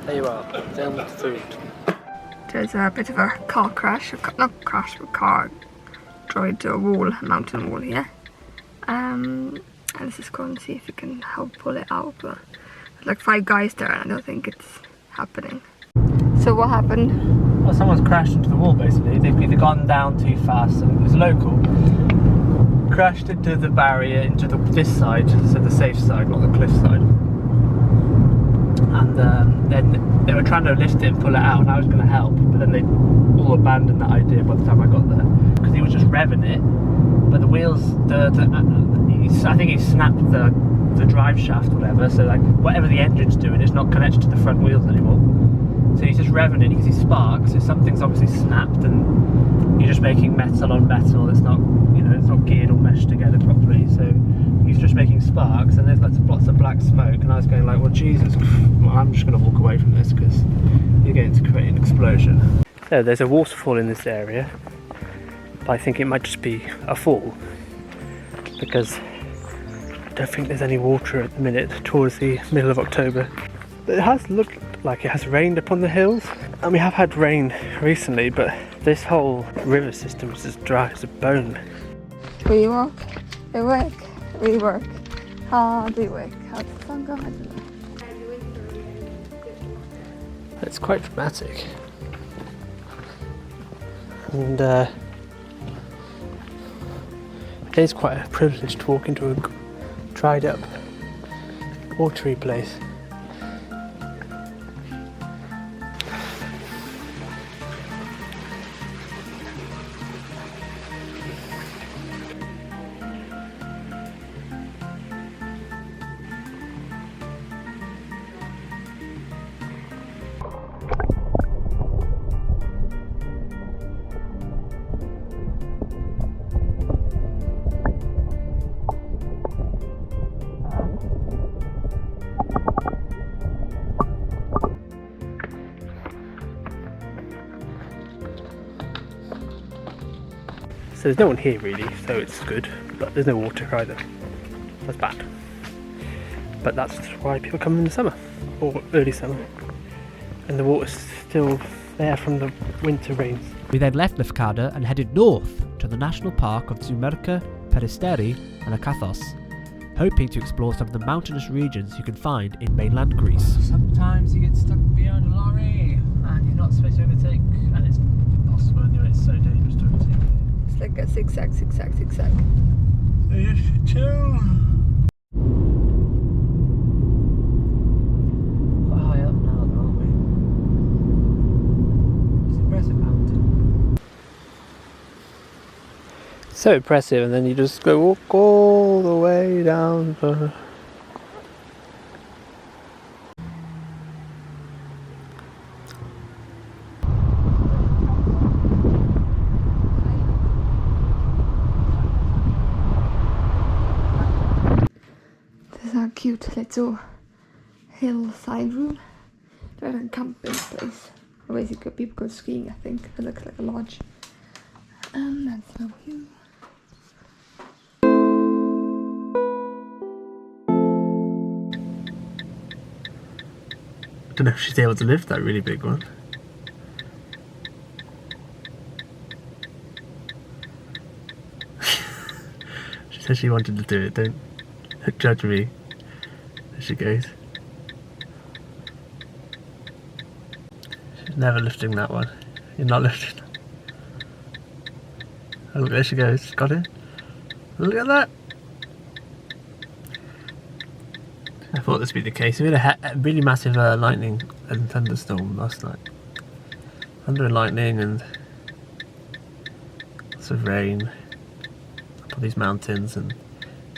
There you are, down with the food. There's a bit of a car crash, not crash, but car drove into a wall, a mountain wall here. And let's just go and see if we can help pull it out. But there's like 5 guys there and I don't think it's happening. So what happened? Well, someone's crashed into the wall basically. They've either gone down too fast, and it was local. Crashed into the barrier, into this side, so the safe side, not the cliff side. And then they were trying to lift it and pull it out, and I was going to help, but then they all abandoned that idea by the time I got there, because he was just revving it, but the wheels, I think he snapped the drive shaft or whatever, so like whatever the engine's doing, it's not connected to the front wheels anymore. So he's just revving it, you can see sparks, so something's obviously snapped, and you're just making metal on metal. It's not, you know, it's not geared or meshed together properly, so he's just making sparks, and there's lots of black smoke, and I was going like, well, Jesus, well, I'm just going to walk away from this because you're going to create an explosion. So there's a waterfall in this area, but I think it might just be a fall, because I don't think there's any water at the minute towards the middle of October. But it has looked like it has rained upon the hills, and we have had rain recently, but this whole river system is as dry as a bone. We walk, we work, we work, hard we work, how's the sun go? I don't know. It's quite dramatic, and it is quite a privilege to walk into a dried up, watery place. So there's no one here really, so it's good, but there's no water either. That's bad. But that's why people come in the summer, or early summer, and the water's still there from the winter rains. We then left Lefkada and headed north to the national park of Zumerka, Peristeri and Akathos, hoping to explore some of the mountainous regions you can find in mainland Greece. Sometimes you get stuck behind a lorry and you're not supposed to overtake, and it's possible anyway, it's so dangerous to overtake. It's like a zigzag, zigzag, zigzag. So you should chill. Quite high up now though, aren't we? It's an impressive mountain. So impressive, and then you just go walk all the way down the... This is our cute little hillside room. They're like a camping place. Or basically people go skiing, I think. It looks like a lodge. And that's our view. I don't know if she's able to lift that really big one. She said she wanted to do it, don't judge me. There she goes. She's never lifting that one. You're not lifting. Oh look, there she goes, she's got it. Look at that! I thought this would be the case. We had a really massive lightning and thunderstorm last night. Thunder and lightning and lots of rain up on these mountains, and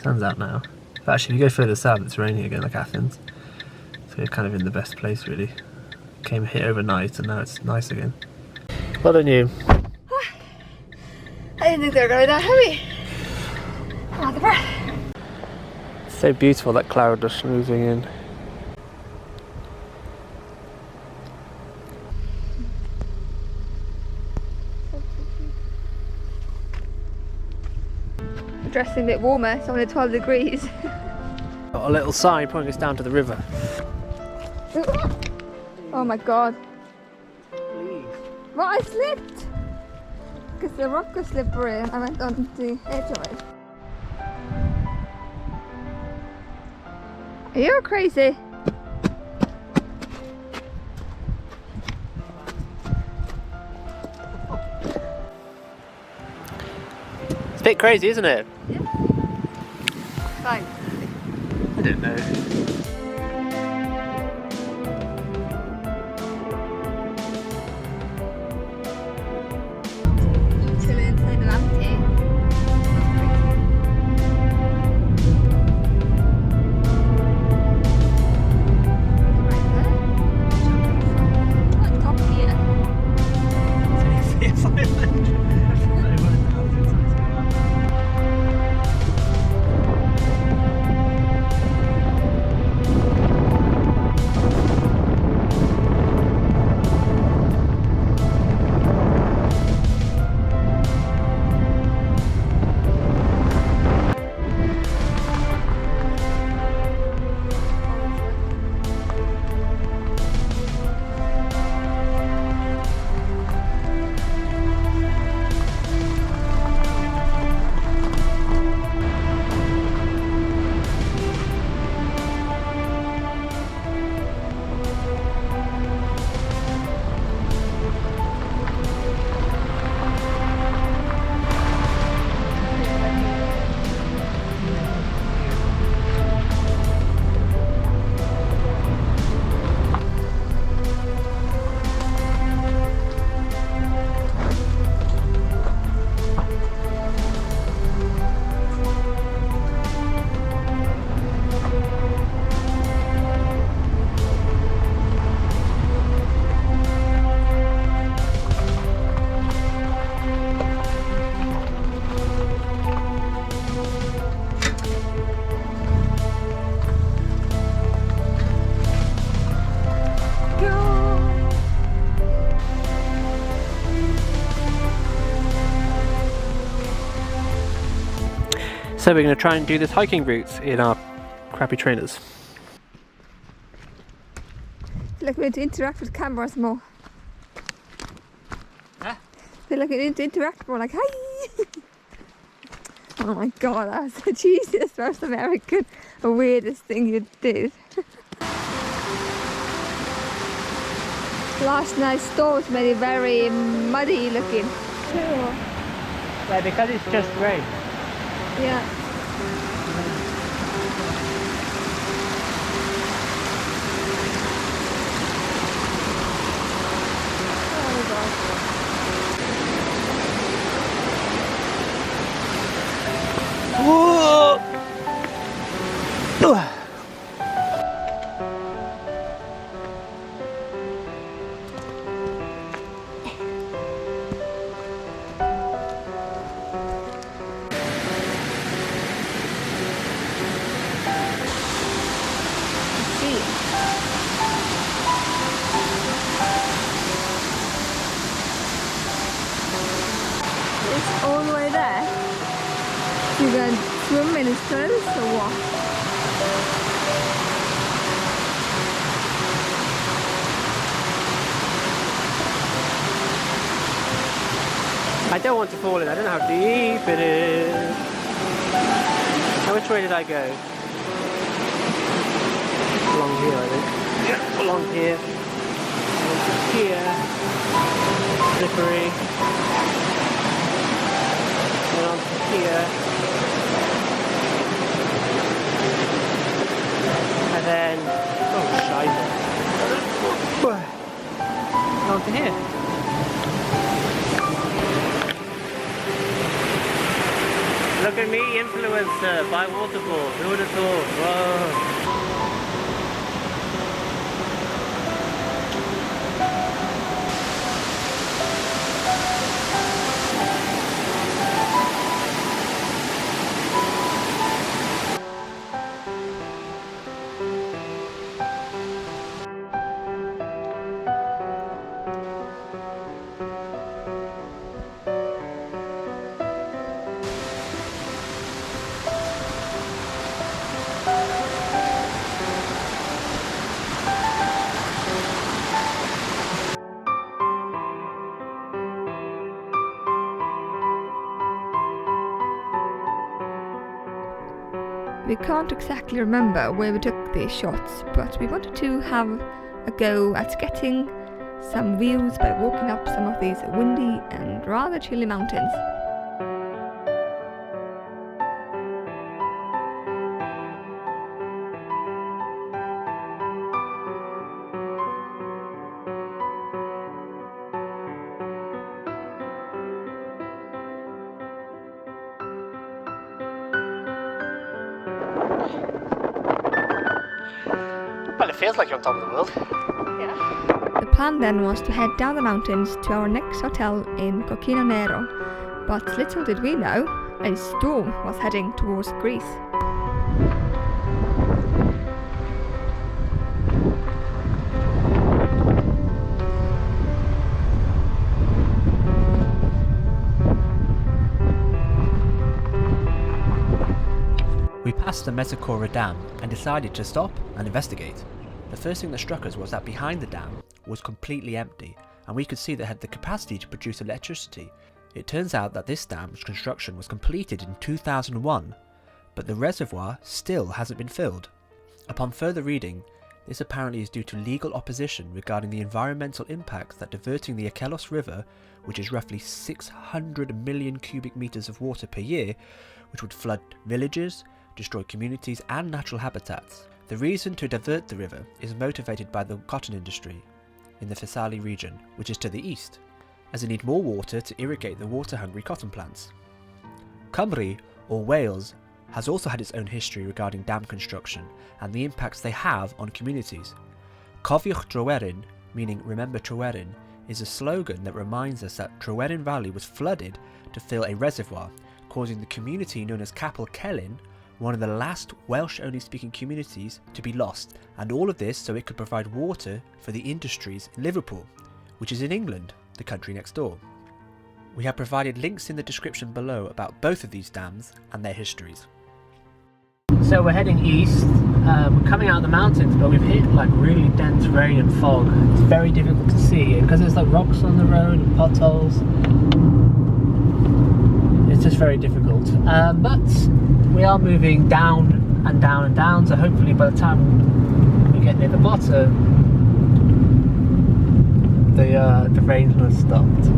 sun's out now. But actually, if you go further south, it's raining again, like Athens. So you're kind of in the best place, really. Came hit overnight, and now it's nice again. Well done, you. I didn't think they were going to be that heavy. I'm out of breath. So beautiful, that cloud just moving in. Dressing a bit warmer, it's only 12 degrees. Got a little sign pointing us down to the river. Oh my god. Please. What, I slipped? because the rock was slippery and I went on the edge of it. You're crazy. It's a bit crazy, isn't it? Yeah. Fine. I don't know. Till inside the vanity. So we're going to try and do this hiking route in our crappy trainers. Like we need to interact with cameras more. Huh? Feel like we need to interact more, like hi. Oh my god, that was the cheesiest, most American, weirdest thing you did. Last night's storms made it very muddy looking. Yeah, because it's just rain. Yeah. Whoa! It's all the way there. You can swim in its tunnels or what? I don't want to fall in, I don't know how deep it is. Now which way did I go? Along here, I think. Yeah, along here. Along here. Slippery. And onto here. And then, oh shite. Onto here. Look at me, influencer, by waterfall. Who would have thought? Whoa. We can't exactly remember where we took these shots, but we wanted to have a go at getting some views by walking up some of these windy and rather chilly mountains. Well, it feels like you're on top of the world. The plan then was to head down the mountains to our next hotel in Coquina Nero, but little did we know, a storm was heading towards Greece. We passed the Metacora Dam and decided to stop and investigate. The first thing that struck us was that behind the dam was completely empty, and we could see that it had the capacity to produce electricity. It turns out that this dam's construction was completed in 2001, but the reservoir still hasn't been filled. Upon further reading, this apparently is due to legal opposition regarding the environmental impacts that diverting the Achelos River, which is roughly 600 million cubic meters of water per year, which would flood villages, destroy communities and natural habitats. The reason to divert the river is motivated by the cotton industry in the Thessaly region, which is to the east, as it needs more water to irrigate the water-hungry cotton plants. Cymru, or Wales, has also had its own history regarding dam construction and the impacts they have on communities. Cofiwch Tryweryn, meaning remember Tryweryn, is a slogan that reminds us that Tryweryn Valley was flooded to fill a reservoir, causing the community known as Capel Celyn, one of the last Welsh-only speaking communities, to be lost, and all of this so it could provide water for the industries in Liverpool, which is in England, the country next door. We have provided links in the description below about both of these dams and their histories. So we're heading east, we're coming out of the mountains, but we've hit like really dense rain and fog. It's very difficult to see, and because there's like rocks on the road and potholes, it's just very difficult. But we are moving down and down and down, so hopefully by the time we get near the bottom, the rain will have stopped.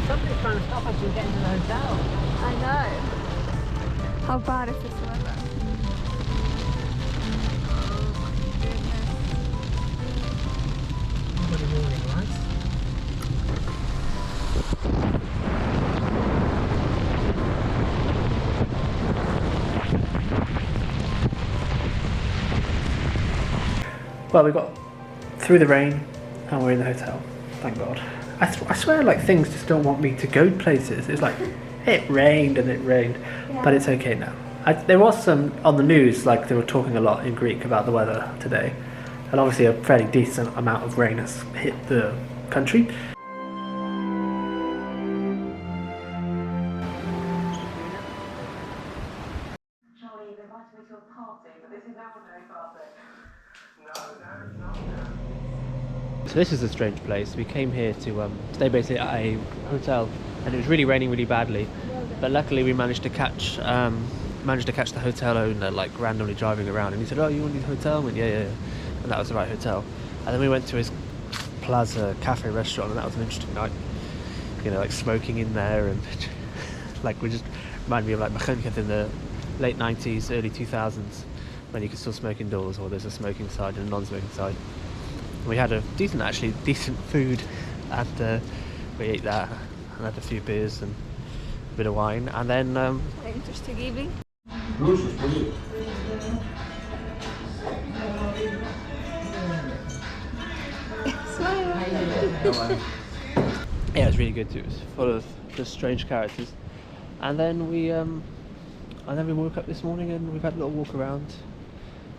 Somebody's trying to stop us from getting to the hotel. I know. How bad is this weather? Nobody moving, right? Well, we got through the rain and we're in the hotel. Thank God. I swear, like, things just don't want me to go places. It's like, it rained and it rained, but it's okay now. There was some on the news, like they were talking a lot in Greek about the weather today, and obviously a fairly decent amount of rain has hit the country. Charlie, they've invited me to a party, but this is no ordinary party. So this is a strange place. We came here to stay basically at a hotel, and it was really raining really badly. But luckily, we managed to catch the hotel owner like randomly driving around, and he said, "Oh, you want to use the hotel?" I went, yeah, and that was the right hotel. And then we went to his Plaza Cafe restaurant, and that was an interesting night. You know, like smoking in there, and like we just reminded me of like Machynlleth in the late 90s, early 2000s, when you could still smoke indoors, or there's a smoking side and a non-smoking side. We had a decent food, and we ate that and had a few beers and a bit of wine, and then Interesting evening. Yeah, it was really good too. It was full of just strange characters. And then we woke up this morning and we've had a little walk around.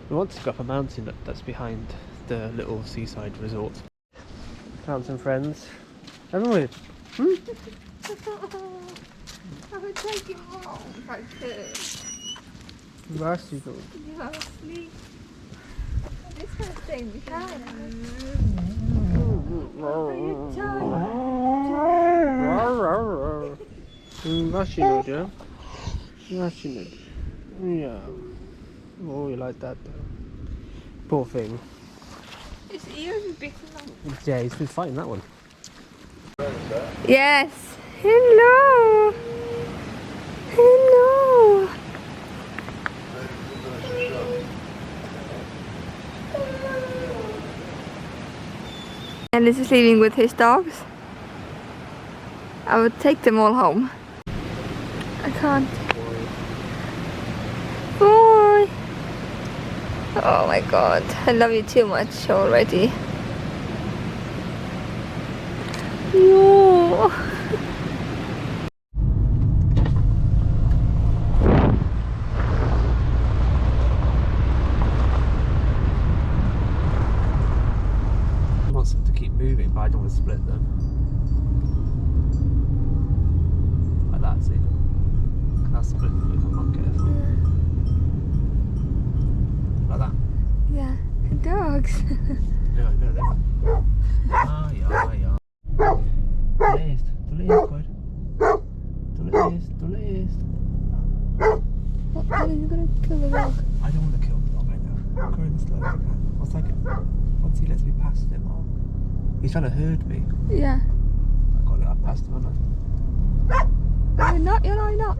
We wanted to go up a mountain that's behind the little seaside resort. Found some friends. Haven't we? I would take you home if I could. Bicycle. Yeah, sleep. This one's staying behind. Machine, yeah? Machine. Yeah. Oh, you like that though. Poor thing. His ears are big enough. Yeah, he's been fighting that one. Yes. Hello. Hello. Ellis is leaving with his dogs. I would take them all home. I can't. Boy. Oh my god. I love you too much already. No. He wants them to keep moving, but I don't want to split them. Like that, see? I'll split them if I'm not careful. Like that. Yeah, dogs. Ja, det är det. Ja, ja, ja. Du läst, Gord. Du läst. What are you gonna kill the dog? I don't want to kill the dog right now. Go in slow again. I was like, once he lets me past him, he's trying to herd me. Yeah. I got it up past him, haven't I? You're not, you're not.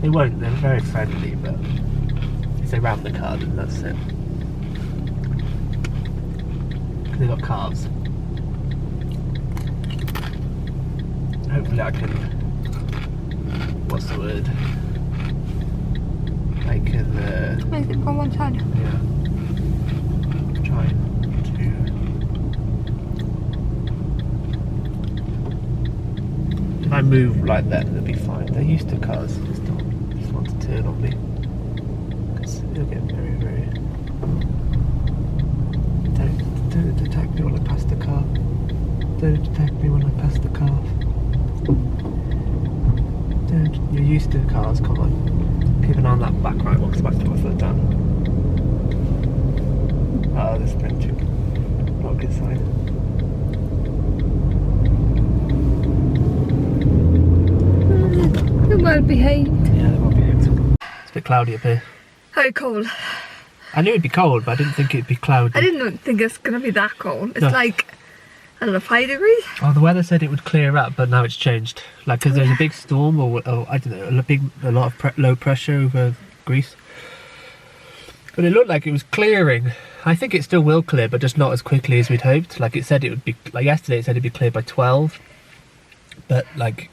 They won't, they're very friendly, but if they ram the car, then that's it. They've got calves. Hopefully I can, what's the word? I can, Make them go one side. yeah, try to, if I move like that, they'll be fine. They're used to cars, they just want to turn on me. Because they'll get very, very... Don't attack me when I pass the car. Don't attack me when I pass the car. Don't, you're used to cars, come on. Keep an eye on that back right one, because I might put my foot down. Oh, they're sprinting. Not a good sign. They're well behaved. Yeah, they won't be able. It's a bit cloudy up here. Very cold. I knew it'd be cold, but I didn't think it'd be cloudy. I didn't think it's gonna be that cold. It's No. like, I don't know, 5 degrees? Oh, the weather said it would clear up, but now it's changed. Like, because there's a big storm, or I don't know, a lot of low pressure over Greece. But it looked like it was clearing. I think it still will clear, but just not as quickly as we'd hoped. Like it said it would be, like yesterday it said it'd be clear by 12. But like,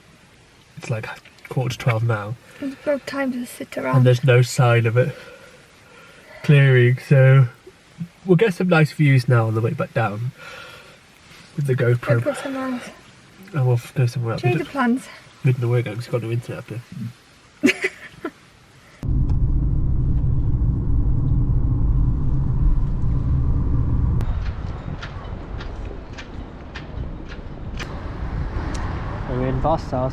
it's like 11:45 now. It's about time to sit And around. there's no sign of it clearing, so we'll get some nice views now on the way back down with the Go GoPro. put some on. And we'll go somewhere else. Change the plans. We don't know where we're going because we've got no internet up here. We're in Vossas,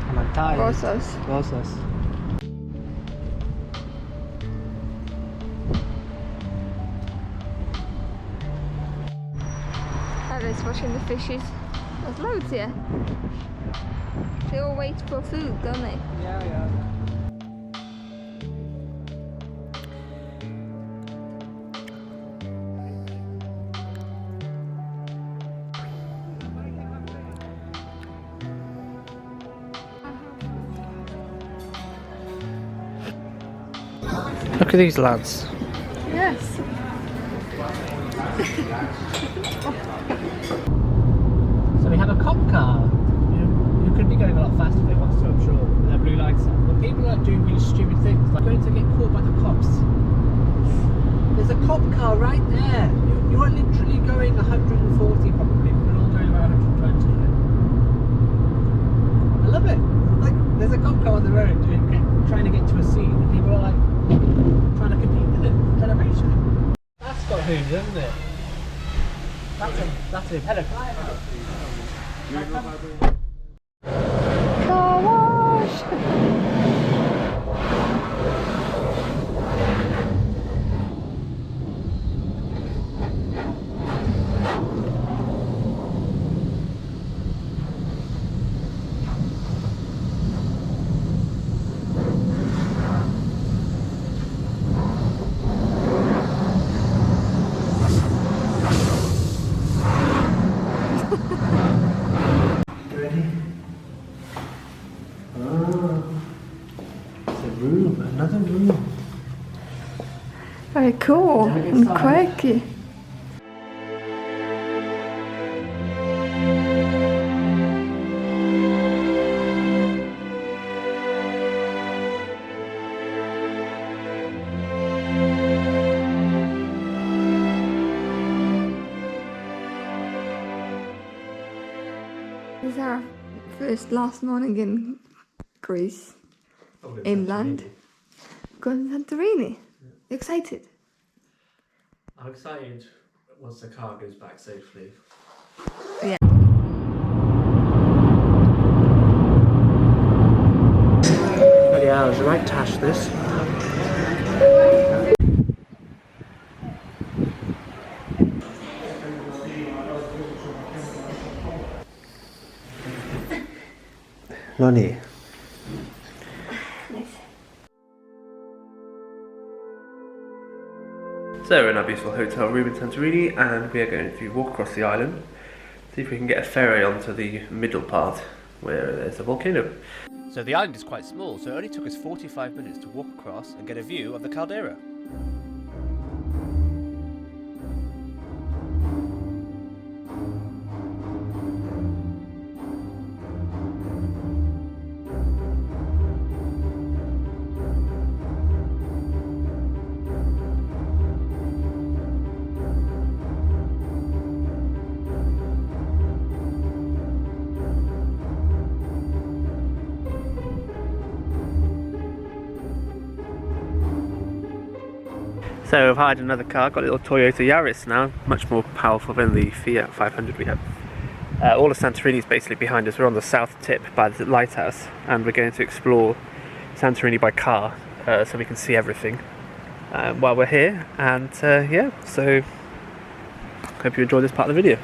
and I'm tired. Vossas. Alice washing the fishes. There's loads here. They all wait for food, don't they? Yeah. Look at these lads. Yes. So we have a cop car. You can fast if they want to, I'm sure. Their blue lights are. But people are doing really stupid things, like going to get caught by the cops. There's a cop car right there. You are literally going 140 probably. We're all going about 120. I love it. Like, there's a cop car on the road trying to get to a scene, and people are like trying to compete with it, trying to race with it. That's got hooves, hasn't it? That's him. That's him. Hello. Car wash. Another room. Very cool and quirky. This is our last morning in Greece, inland. Going to Santorini. Excited? I'm excited once the car goes back safely. Yeah. Bloody hell, it's the right tash this. Lonnie. So we're in our beautiful hotel room in Santorini, and we are going to walk across the island, see if we can get a ferry onto the middle part where there's a volcano. So the island is quite small, so it only took us 45 minutes to walk across and get a view of the caldera. So I've hired another car, got a little Toyota Yaris now, much more powerful than the Fiat 500 we have. All of Santorini is basically behind us. We're on the south tip by the lighthouse, and we're going to explore Santorini by car, so we can see everything while we're here. And yeah, so hope you enjoy this part of the video.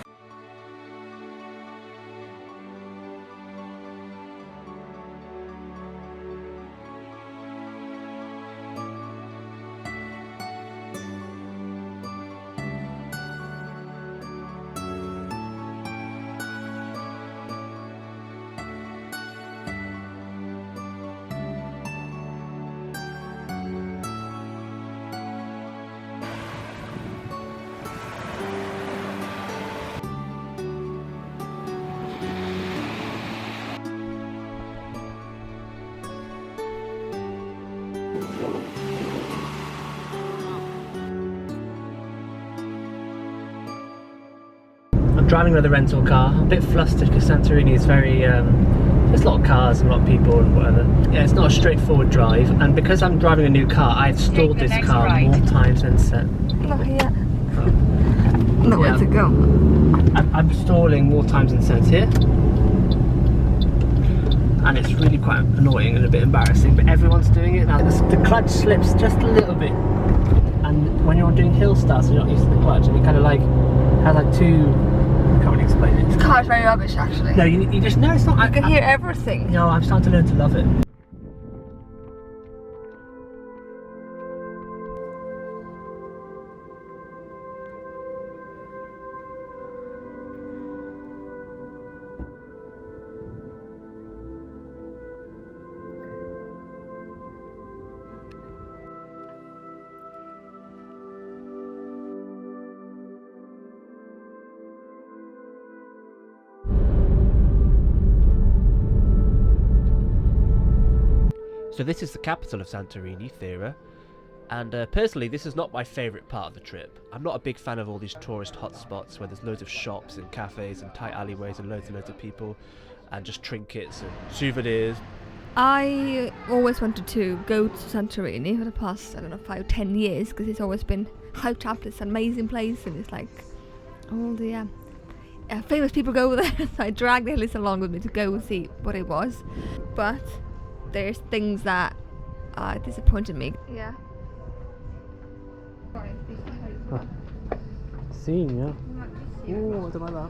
Driving another rental car, a bit flustered because Santorini is very, there's a lot of cars and a lot of people and whatever. Yeah, it's not a straightforward drive, and because I'm driving a new car, I've stalled this car more times than set. Not here. Nowhere to go. I'm stalling more times than sense here, and it's really quite annoying and a bit embarrassing, but everyone's doing it now. The clutch slips just a little bit, and when you're doing hill starts you're not used to the clutch, and it kind of like has like two, I can't really explain it. This car is very rubbish actually. No, you just know it's not. I can hear everything. No, I'm starting to learn to love it. So this is the capital of Santorini, Thera. And personally, this is not my favourite part of the trip. I'm not a big fan of all these tourist hotspots where there's loads of shops and cafes and tight alleyways and loads of people and just trinkets and souvenirs. I always wanted to go to Santorini for the past, I don't know, 5-10 years, because it's always been hyped up. It's an amazing place, and it's like all the famous people go there. So I dragged Ellis along with me to go and see what it was. But there's things that disappointed me. Yeah. Sim, yeah. Oh, tomar lá.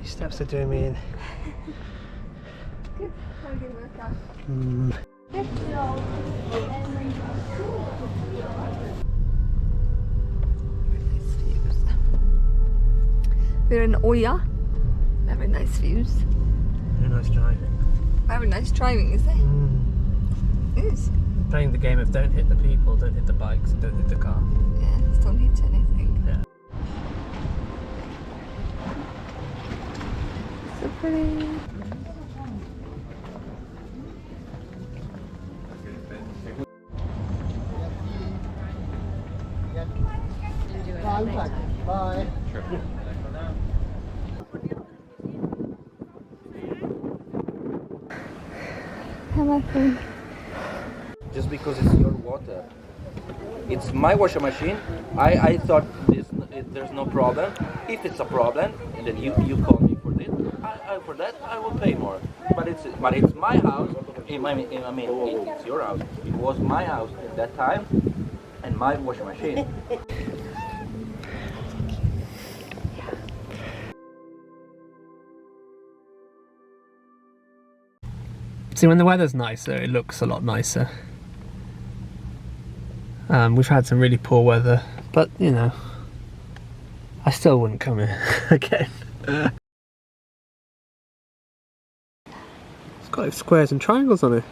These steps are doing me in. Good. Trying to work out. We're in Oya. Very nice views. Very nice driving. Very nice driving, is it? It is. Playing the game of don't hit the people, don't hit the bikes, and don't hit the car. Yeah, just don't hit anything. Yeah. So pretty. Bye. Hello, friend. Just because it's your water. It's my washing machine. I thought there's no problem. If it's a problem, and then you call me for this, for that I will pay more. But it's my house. It's your house. It was my house at that time, and my washing machine. See, when the weather's nicer, it looks a lot nicer. We've had some really poor weather, but you know, I still wouldn't come here again. It's got like squares and triangles on it.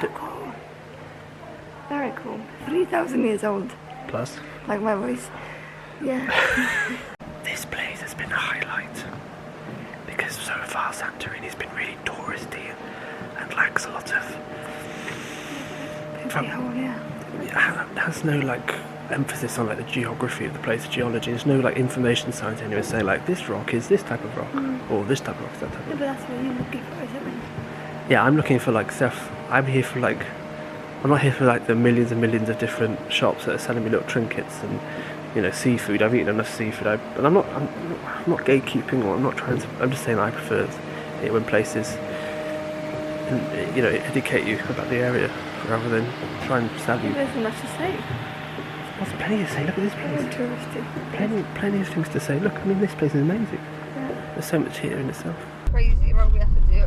So cool. Very cool. 3,000 years old. Plus, Like my voice. Yeah. this place has been a highlight because so far Santorini's been really touristy and lacks a lot of. Has no like emphasis on like the geography of the place, the geology. There's no like information science anywhere saying like this rock is this type of rock or this type of rock is that type of Yeah, rock. but that's what you're looking for, isn't it? Yeah, I'm looking for like stuff. I'm here for like. I'm not here for like the millions and millions of different shops that are selling me little trinkets and, you know, seafood. I've eaten enough seafood. And I'm not gatekeeping, or I'm not trying to. I'm just saying I prefer it when places, you know, educate you about the area rather than try and sell you. There's much to say. There's plenty to say. Look at this Very place. touristy. Plenty of things to say. Look, I mean, this place is amazing. Yeah. There's so much here in itself. Crazy what we have to do.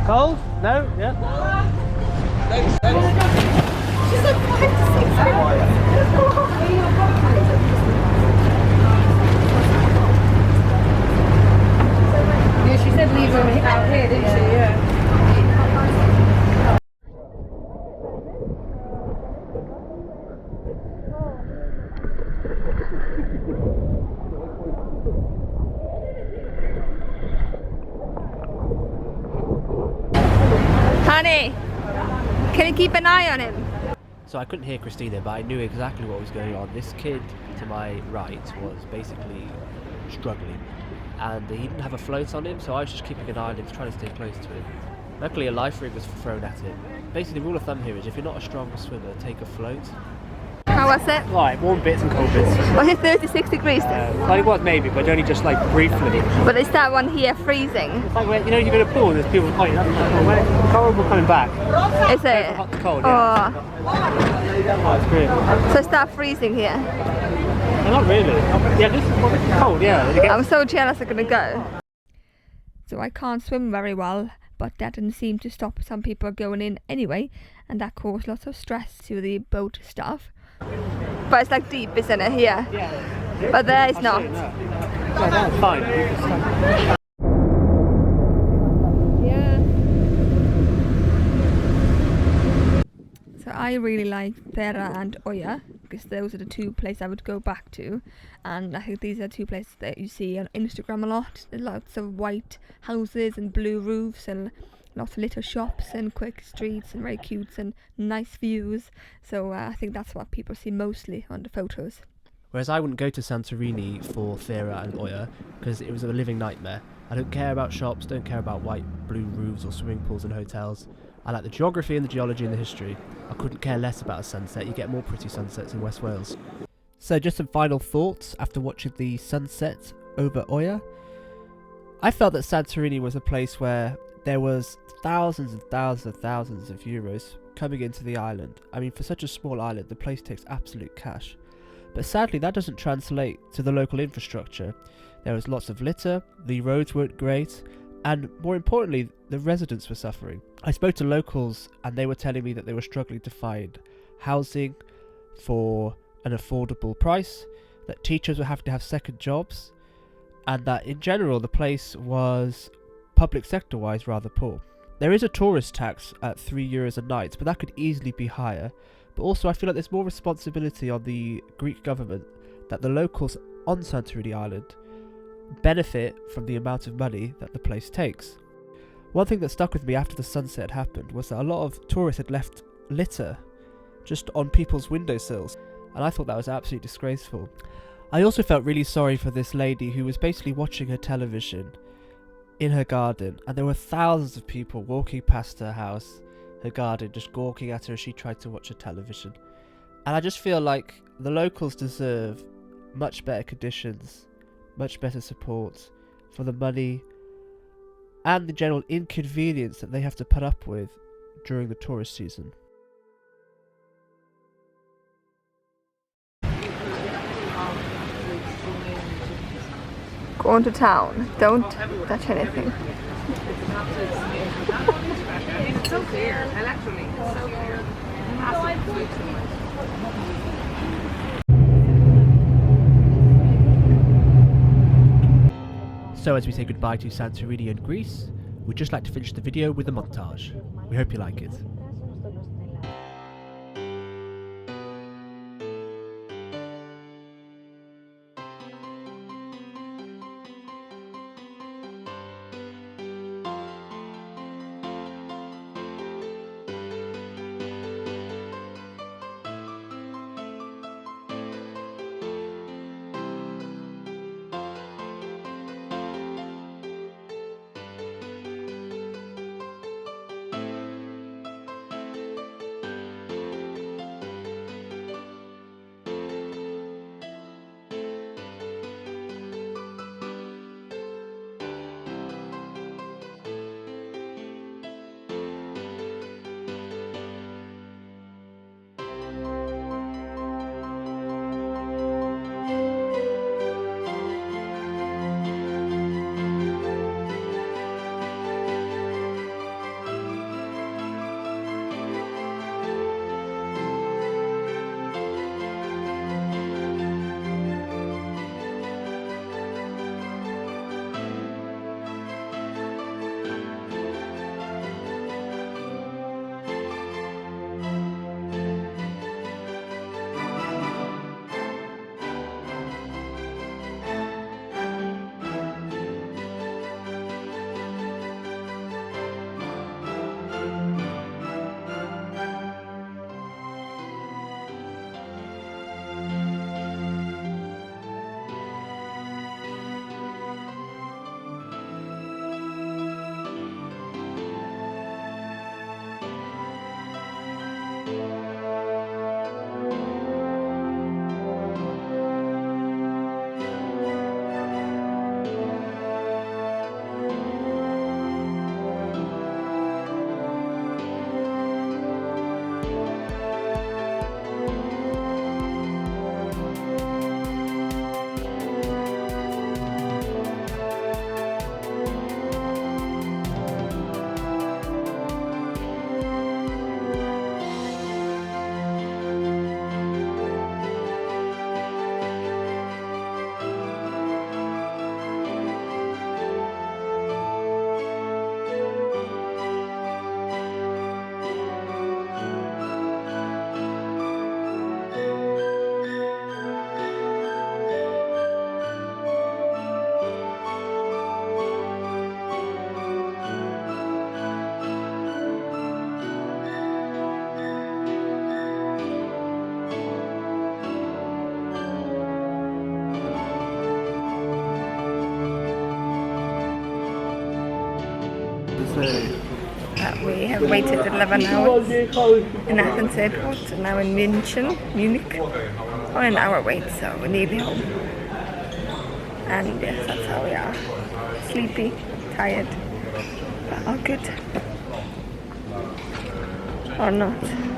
Cold? No? Yeah. She's like 5 to 6. Yeah, she said leave her out here, didn't she? Yeah. Honey, can you keep an eye on him? So I couldn't hear Christina, but I knew exactly what was going on. This kid to my right was basically struggling, and he didn't have a float on him, so I was just keeping an eye on him, trying to stay close to him. Luckily, a life ring was thrown at him. Basically, the rule of thumb here is if you're not a strong swimmer, take a float. How was it? Right, warm bits and cold bits. Was it 36 degrees then? Well, it was maybe, but only just like briefly. But is that one here freezing? It's like when, you know, you're in a pool, there's people. Oh, yeah, that's cold. When it's horrible coming back. Is it? Hot to cold, yeah. Oh, it's great. So is that freezing here? No, not really. Yeah, this is cold. Yeah. I'm so jealous I'm gonna go. So I can't swim very well, but that didn't seem to stop some people going in anyway, and that caused lots of stress to the boat staff. But it's like deep, isn't it, here? Yeah. But there it's not. No, that's fine. Yeah. So I really like Thera and Oya, because those are the two places I would go back to, and I think these are two places that you see on Instagram a lot. There's lots of white houses and blue roofs and lots of little shops and quick streets and very cute and nice views. So I think that's what people see mostly on the photos. Whereas I wouldn't go to Santorini for Thera and Oya because it was a living nightmare. I don't care about shops, don't care about white blue roofs or swimming pools and hotels. I like the geography and the geology and the history. I couldn't care less about a sunset. You get more pretty sunsets in West Wales. So just some final thoughts after watching the sunset over Oya. I felt that Santorini was a place where there was thousands and thousands and thousands of euros coming into the island. I mean, for such a small island, the place takes absolute cash. But sadly, that doesn't translate to the local infrastructure. There was lots of litter, the roads weren't great, and more importantly, the residents were suffering. I spoke to locals and they were telling me that they were struggling to find housing for an affordable price, that teachers were having to have second jobs, and that in general the place was public sector wise rather poor. There is a tourist tax at €3 a night, but that could easily be higher. But also I feel like there's more responsibility on the Greek government that the locals on Santorini Island benefit from the amount of money that the place takes. One thing that stuck with me after the sunset happened was that a lot of tourists had left litter just on people's windowsills, and I thought that was absolutely disgraceful. I also felt really sorry for this lady who was basically watching her television in her garden, and there were thousands of people walking past her house, her garden, just gawking at her as she tried to watch her television. And I just feel like the locals deserve much better conditions, much better support for the money and the general inconvenience that they have to put up with during the tourist season. Go on to town. Don't touch anything. It's so clear, and actually, it's so clear. So as we say goodbye to Santorini and Greece, we'd just like to finish the video with a montage. We hope you like it. that we have waited 11 hours in Athens airport and now in Munich. On an hour wait, so we're nearly home. And yes, that's how we are. Sleepy, tired, but all good. Or not.